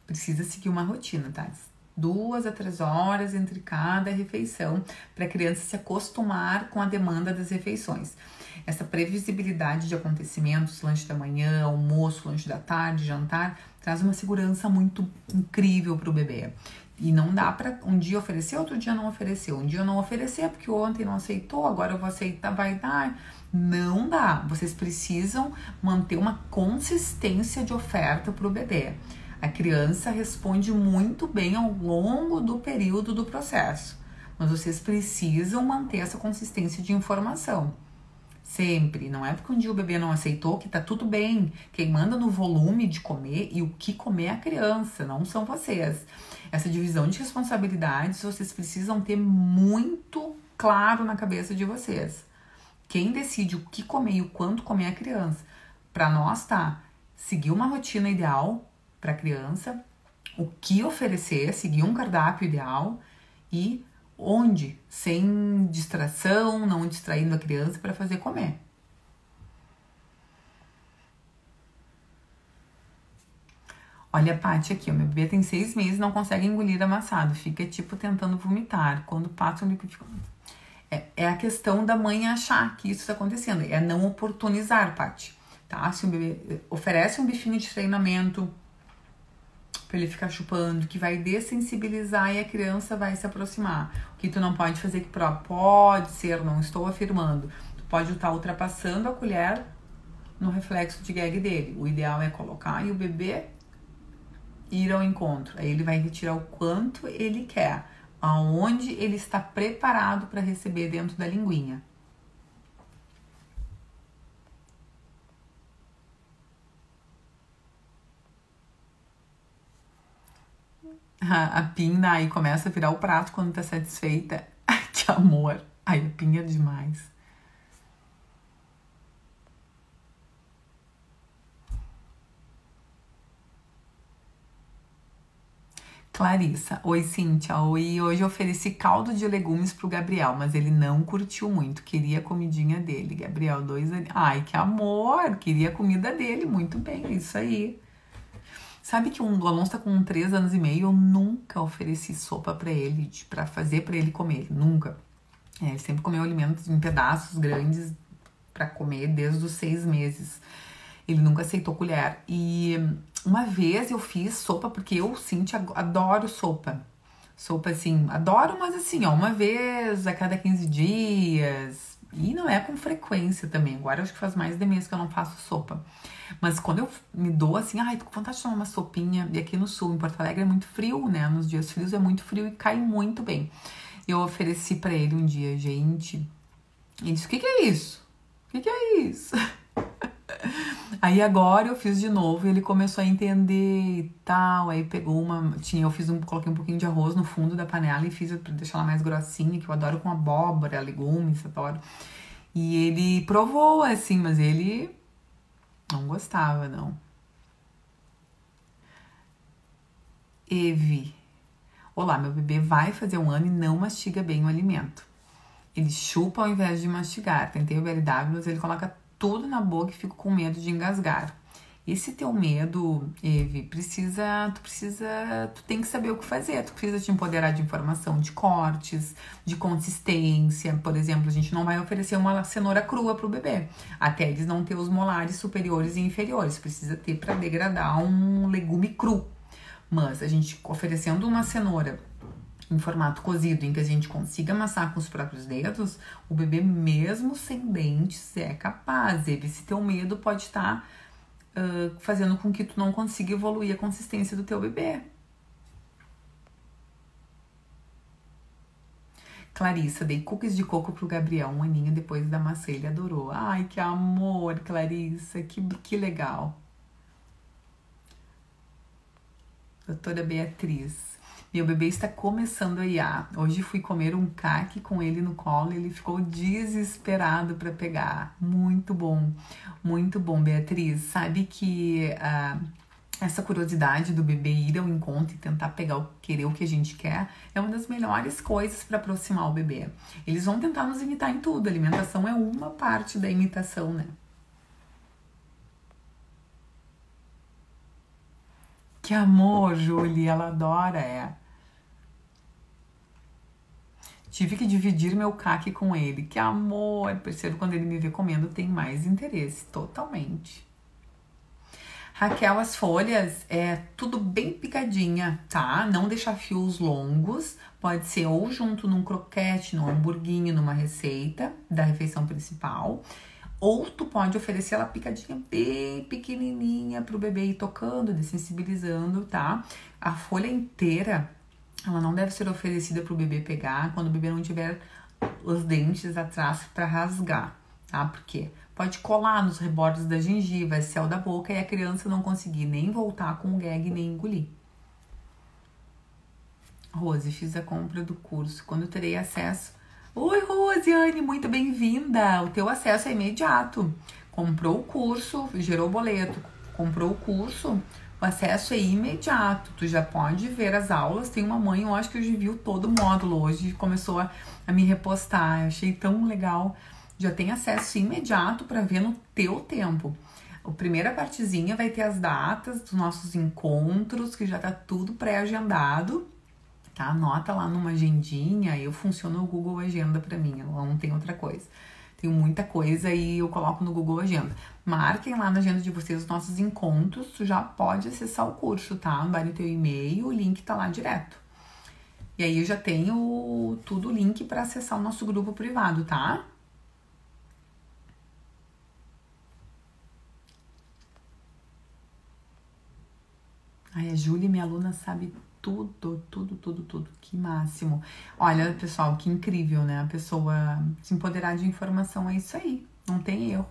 Precisa seguir uma rotina, tá? 2 a 3 horas entre cada refeição para a criança se acostumar com a demanda das refeições. Essa previsibilidade de acontecimentos, lanche da manhã, almoço, lanche da tarde, jantar, traz uma segurança muito incrível para o bebê. E não dá para um dia oferecer, outro dia não oferecer. Um dia não oferecer porque ontem não aceitou, agora eu vou aceitar, vai dar. Não dá. Vocês precisam manter uma consistência de oferta para o bebê. A criança responde muito bem ao longo do período do processo, mas vocês precisam manter essa consistência de informação. Sempre. Não é porque um dia o bebê não aceitou que tá tudo bem. Quem manda no volume de comer e o que comer é a criança, não são vocês. Essa divisão de responsabilidades vocês precisam ter muito claro na cabeça de vocês. Quem decide o que comer e o quanto comer é a criança. Para nós, tá? Seguir uma rotina ideal para a criança, o que oferecer, seguir um cardápio ideal e onde, sem distração, não distraindo a criança para fazer comer. Olha a Paty aqui, o meu bebê tem 6 meses e não consegue engolir amassado, fica tipo tentando vomitar, quando passa o liquidificador. É a questão da mãe achar que isso está acontecendo, é não oportunizar, Paty, tá? Se o bebê oferece um bifinho de treinamento para ele ficar chupando, que vai dessensibilizar e a criança vai se aproximar. O que tu não pode fazer, que pode ser, não estou afirmando, tu pode estar ultrapassando a colher no reflexo de gag dele. O ideal é colocar e o bebê ir ao encontro. Aí ele vai retirar o quanto ele quer, aonde ele está preparado para receber dentro da linguinha. A Pina aí começa a virar o prato quando tá satisfeita. Ai, que amor. Ai, a Pina é demais. Clarissa, oi Cíntia, oi. Hoje eu ofereci caldo de legumes pro Gabriel, mas ele não curtiu muito, queria a comidinha dele. Gabriel, 2 anos. Ai, que amor, queria a comida dele, muito bem, é isso aí. Sabe que o Alonso tá com 3 anos e meio, eu nunca ofereci sopa pra ele, pra fazer pra ele comer, nunca. Ele sempre comeu alimentos em pedaços grandes pra comer desde os 6 meses. Ele nunca aceitou colher. E uma vez eu fiz sopa, porque eu, Cíntia, adoro sopa. Sopa, assim, adoro, mas assim, ó, uma vez a cada 15 dias. E não é com frequência também. Agora eu acho que faz mais de mês que eu não faço sopa. Mas quando eu me dou assim, ai, tô com vontade de tomar uma sopinha. E aqui no sul, em Porto Alegre, é muito frio, né? Nos dias frios é muito frio e cai muito bem. Eu ofereci pra ele um dia, gente. Ele disse, o que que é isso? O que que é isso? Aí agora eu fiz de novo e ele começou a entender e tal. Aí pegou uma. Coloquei um pouquinho de arroz no fundo da panela e fiz pra deixar ela mais grossinha, que eu adoro com abóbora, legumes, adoro. E ele provou, assim, mas ele não gostava, não. Eve. Olá, meu bebê vai fazer 1 ano e não mastiga bem o alimento. Ele chupa ao invés de mastigar. Tentei o BLW, mas ele coloca tudo na boca e fico com medo de engasgar. Esse teu medo, Eve, tu tem que saber o que fazer. Tu precisa te empoderar de informação, de cortes, de consistência. Por exemplo, a gente não vai oferecer uma cenoura crua pro bebê, até eles não ter os molares superiores e inferiores. Precisa ter para degradar um legume cru. Mas a gente oferecendo uma cenoura em formato cozido, em que a gente consiga amassar com os próprios dedos, o bebê, mesmo sem dentes, é capaz. Esse teu medo pode estar fazendo com que tu não consiga evoluir a consistência do teu bebê. Clarissa, dei cookies de coco pro Gabriel 1 aninho depois da maçã, ele adorou. Ai, que amor, Clarissa, que legal. Doutora Beatriz, meu bebê está começando a iar. Hoje fui comer um caqui com ele no colo e ele ficou desesperado para pegar. Muito bom, Beatriz. Sabe que essa curiosidade do bebê ir ao encontro e tentar querer o que a gente quer é uma das melhores coisas para aproximar o bebê. Eles vão tentar nos imitar em tudo. A alimentação é uma parte da imitação, né? Que amor, Julie, ela adora, Tive que dividir meu caqui com ele. Que amor! Percebo quando ele me vê comendo, tem mais interesse. Totalmente. Raquel, as folhas é tudo bem picadinha, tá? Não deixar fios longos. Pode ser ou junto num croquete, num hamburguinho, numa receita da refeição principal. Ou tu pode oferecer ela picadinha bem pequenininha pro bebê ir tocando, dessensibilizando, tá? A folha inteira, ela não deve ser oferecida pro bebê pegar quando o bebê não tiver os dentes atrás para rasgar, tá? Porque pode colar nos rebordos da gengiva, céu da boca, e a criança não conseguir nem voltar com o gag nem engolir. Rose, fiz a compra do curso. Quando terei acesso? Oi, Rosiane, muito bem-vinda. O teu acesso é imediato. Comprou o curso, gerou o boleto. Comprou o curso, o acesso é imediato. Tu já pode ver as aulas. Tem uma mãe, eu acho que hoje viu todo o módulo. Hoje começou a me repostar. Eu achei tão legal. Já tem acesso imediato para ver no teu tempo. A primeira partezinha vai ter as datas dos nossos encontros, que já tá tudo pré-agendado. Tá? Anota lá numa agendinha, eu funciono o Google Agenda pra mim, eu não tenho outra coisa. Tenho muita coisa e eu coloco no Google Agenda. Marquem lá na agenda de vocês os nossos encontros, tu já pode acessar o curso, tá? Vai no teu e-mail, o link tá lá direto. E aí eu já tenho tudo o link para acessar o nosso grupo privado, tá? Ai, a Júlia, minha aluna, sabe tudo, tudo, tudo, tudo. Que máximo. Olha, pessoal, que incrível, né? A pessoa se empoderar de informação é isso aí. Não tem erro.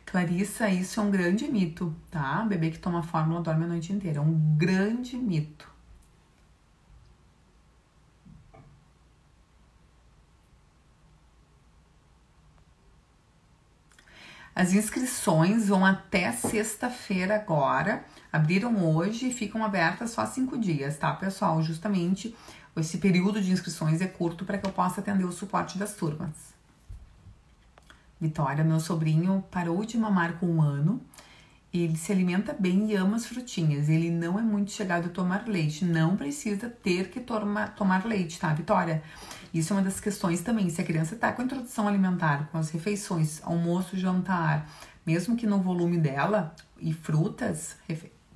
Clarissa, isso é um grande mito, tá? Bebê que toma fórmula dorme a noite inteira. É um grande mito. As inscrições vão até sexta-feira agora. Abriram hoje e ficam abertas só 5 dias, tá, pessoal? Justamente esse período de inscrições é curto para que eu possa atender o suporte das turmas. Vitória, meu sobrinho parou de mamar com 1 ano. Ele se alimenta bem e ama as frutinhas. Ele não é muito chegado a tomar leite. Não precisa ter que tomar leite, tá, Vitória? Isso é uma das questões também. Se a criança tá com a introdução alimentar, com as refeições, almoço, jantar, mesmo que no volume dela, e frutas,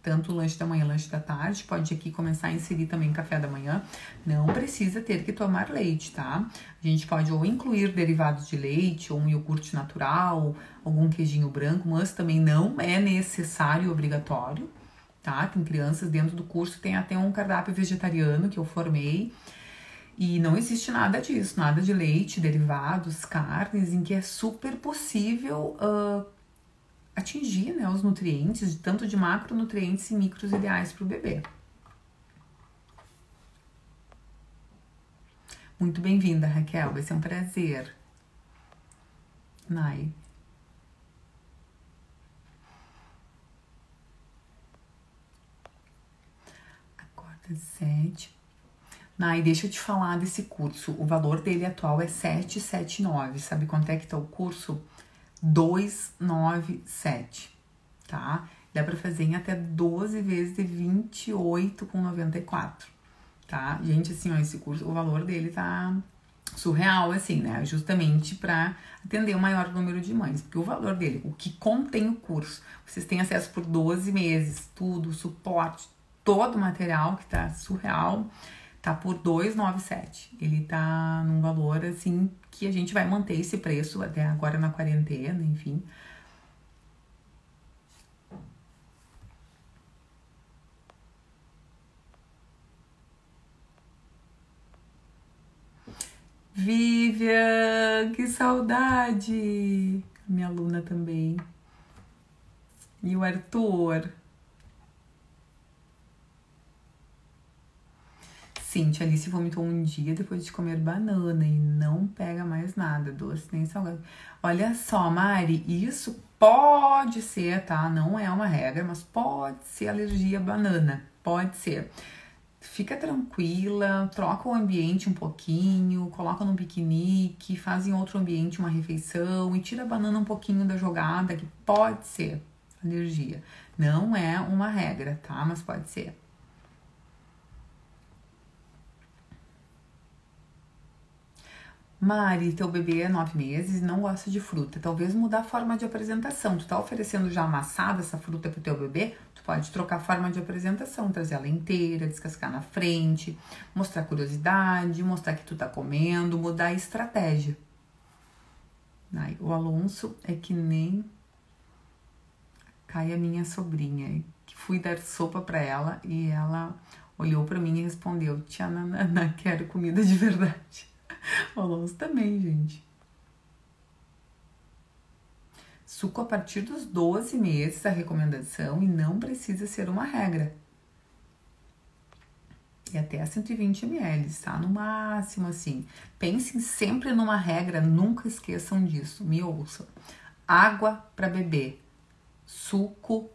tanto lanche da manhã, lanche da tarde, pode aqui começar a inserir também café da manhã, não precisa ter que tomar leite, tá? A gente pode ou incluir derivados de leite, ou um iogurte natural, algum queijinho branco, mas também não é necessário, obrigatório, tá? Tem crianças dentro do curso, tem até um cardápio vegetariano que eu formei, e não existe nada disso, nada de leite, derivados, carnes, em que é super possível atingir, né, os nutrientes, tanto de macronutrientes e micros ideais para o bebê. Muito bem-vinda, Raquel, vai ser um prazer. Nai. Acorda 7. Nai, deixa eu te falar desse curso. O valor dele atual é 779. Sabe quanto é que tá o curso? 297, tá? Dá pra fazer em até 12 vezes de 28,94, tá? Gente, assim, ó, esse curso, o valor dele tá surreal, assim, né? Justamente pra atender o maior número de mães. Porque o valor dele, o que contém o curso, vocês têm acesso por 12 meses, tudo, suporte, todo o material que tá surreal, tá por 297. Ele tá num valor, assim, que a gente vai manter esse preço até agora na quarentena, enfim. Vivian, que saudade! Minha aluna também. E o Arthur. Cintia, Alice vomitou um dia depois de comer banana e não pega mais nada, doce nem salgado. Olha só, Mari, isso pode ser, tá? Não é uma regra, mas pode ser alergia à banana. Pode ser. Fica tranquila, troca o ambiente um pouquinho, coloca num piquenique, faz em outro ambiente uma refeição e tira a banana um pouquinho da jogada, que pode ser alergia. Não é uma regra, tá? Mas pode ser. Mari, teu bebê é 9 meses e não gosta de fruta. Talvez mudar a forma de apresentação. Tu tá oferecendo já amassada essa fruta pro teu bebê? Tu pode trocar a forma de apresentação, trazer ela inteira, descascar na frente, mostrar curiosidade, mostrar que tu tá comendo, mudar a estratégia. Ai, o Alonso é que nem cai a minha sobrinha, que fui dar sopa pra ela e ela olhou pra mim e respondeu: Tia Nanana, quero comida de verdade. O Alonso também, gente. Suco a partir dos 12 meses, a recomendação, e não precisa ser uma regra. E até 120 ml, tá? No máximo, assim. Pensem sempre numa regra, nunca esqueçam disso. Me ouçam. Água para beber. Suco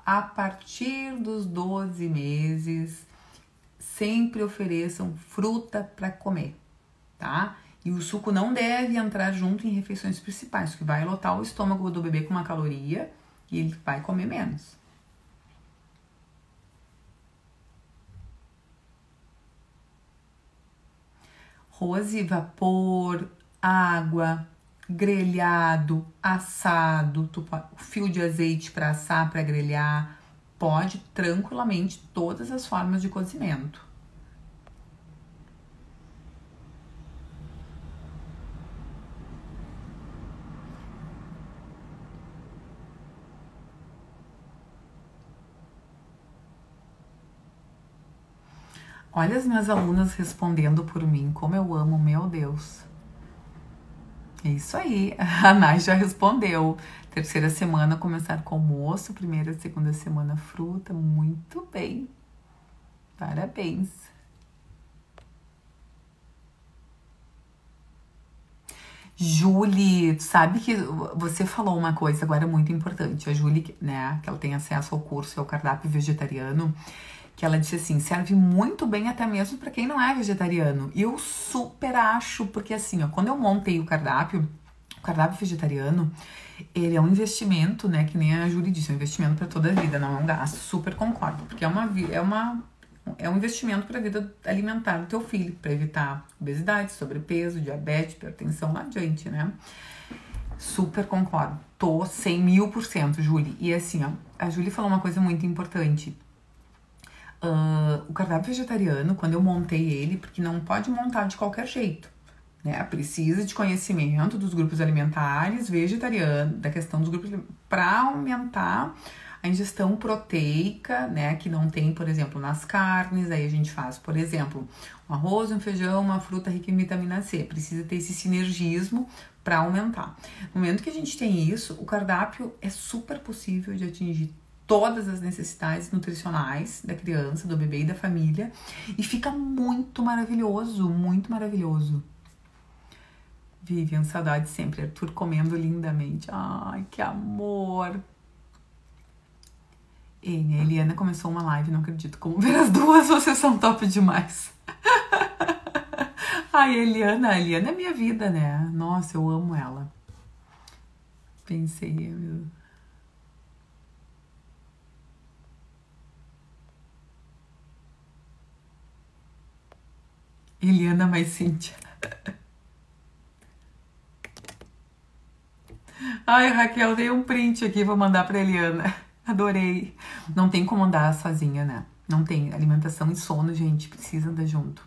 a partir dos 12 meses. Sempre ofereçam fruta para comer, tá? E o suco não deve entrar junto em refeições principais, que vai lotar o estômago do bebê com uma caloria e ele vai comer menos. Rose, vapor, água, grelhado, assado, fio de azeite para assar, para grelhar, pode tranquilamente todas as formas de cozimento. Olha as minhas alunas respondendo por mim, como eu amo, meu Deus. É isso aí, a Nai já respondeu. Terceira semana começar com almoço, primeira e segunda semana fruta, muito bem. Parabéns. Julie, sabe que você falou uma coisa agora muito importante. A Julie, né, que ela tem acesso ao curso, ao cardápio vegetariano, que ela disse assim, serve muito bem até mesmo para quem não é vegetariano. E eu super acho, porque assim, ó, quando eu montei o cardápio vegetariano, ele é um investimento, né, que nem a Julie disse, é um investimento para toda a vida, não é um gasto. Super concordo, porque é um investimento para a vida alimentar do teu filho, para evitar obesidade, sobrepeso, diabetes, hipertensão lá adiante, né? Super concordo. Tô 100.000%, Julie. E assim, ó, a Julie falou uma coisa muito importante. O cardápio vegetariano, quando eu montei ele, porque não pode montar de qualquer jeito, né? Precisa de conhecimento dos grupos alimentares vegetarianos, da questão dos grupos para aumentar a ingestão proteica, né, que não tem, por exemplo, nas carnes. Aí a gente faz, por exemplo, um arroz, um feijão, uma fruta rica em vitamina C. Precisa ter esse sinergismo para aumentar. No momento que a gente tem isso, o cardápio é super possível de atingir todas as necessidades nutricionais da criança, do bebê e da família, e fica muito maravilhoso, muito maravilhoso. Vivian, saudade sempre. Arthur comendo lindamente. Ai, que amor! E a Eliana começou uma live, não acredito. Como ver as duas, vocês são top demais. Ai, a Eliana é minha vida, né? Nossa, eu amo ela. Pensei, meu... Eliana mais Cíntia. Ai, Raquel, dei um print aqui, vou mandar pra Eliana. Adorei. Não tem como andar sozinha, né? Não tem. Alimentação e sono, gente, precisa andar junto.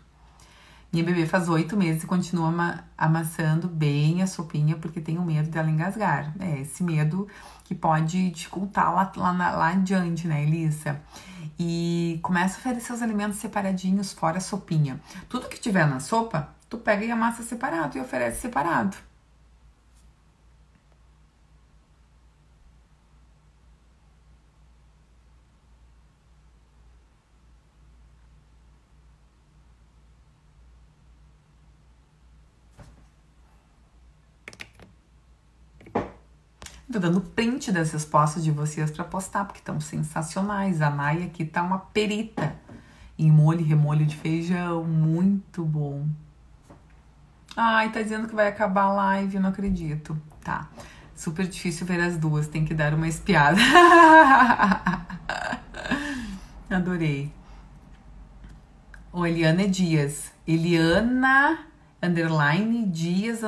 Minha bebê faz 8 meses e continua amassando bem a sopinha porque tenho medo dela engasgar. É esse medo que pode dificultar lá adiante, né, Elissa? E começa a oferecer os alimentos separadinhos, fora a sopinha. Tudo que tiver na sopa, tu pega e amassa separado e oferece separado. Tô dando print das respostas de vocês para postar, porque estão sensacionais. A Nai aqui tá uma perita em molho e remolho de feijão. Muito bom. Ai, tá dizendo que vai acabar a live, não acredito. Tá. Super difícil ver as duas, tem que dar uma espiada. Adorei. O Eliana Dias. Eliana, Dias,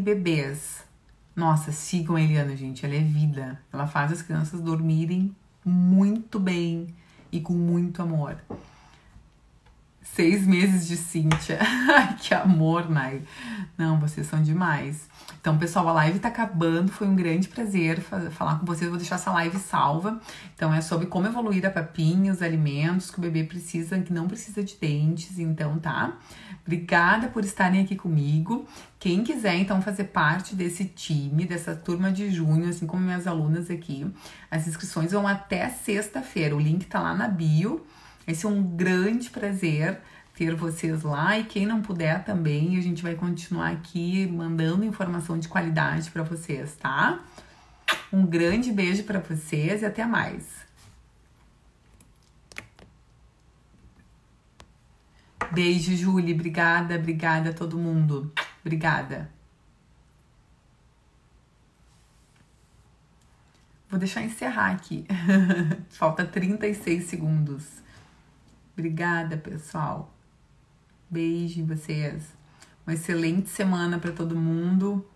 bebês. Nossa, sigam a Eliana, gente. Ela é vida. Ela faz as crianças dormirem muito bem e com muito amor. 6 meses de Cíntia. Ai, que amor, Nai. Não, vocês são demais. Então, pessoal, a live tá acabando. Foi um grande prazer falar com vocês. Vou deixar essa live salva. Então, é sobre como evoluir a papinha, os alimentos que o bebê precisa, que não precisa de dentes. Então, tá? Obrigada por estarem aqui comigo. Quem quiser, então, fazer parte desse time, dessa turma de junho, assim como minhas alunas aqui, as inscrições vão até sexta-feira. O link tá lá na bio. Esse é um grande prazer ter vocês lá, e quem não puder também, a gente vai continuar aqui mandando informação de qualidade para vocês, tá? Um grande beijo para vocês e até mais. Beijo, Julie. Obrigada a todo mundo. Obrigada. Vou deixar encerrar aqui. Falta 36 segundos. Obrigada, pessoal. Beijo em vocês. Uma excelente semana para todo mundo.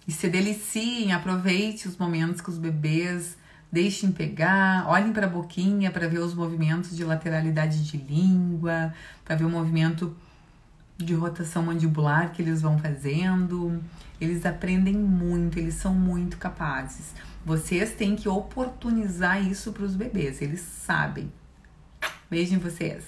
E se deliciem, aproveite os momentos com os bebês. Deixem pegar, olhem para a boquinha para ver os movimentos de lateralidade de língua, para ver o movimento de rotação mandibular que eles vão fazendo. Eles aprendem muito, eles são muito capazes. Vocês têm que oportunizar isso para os bebês, eles sabem. Beijo em vocês.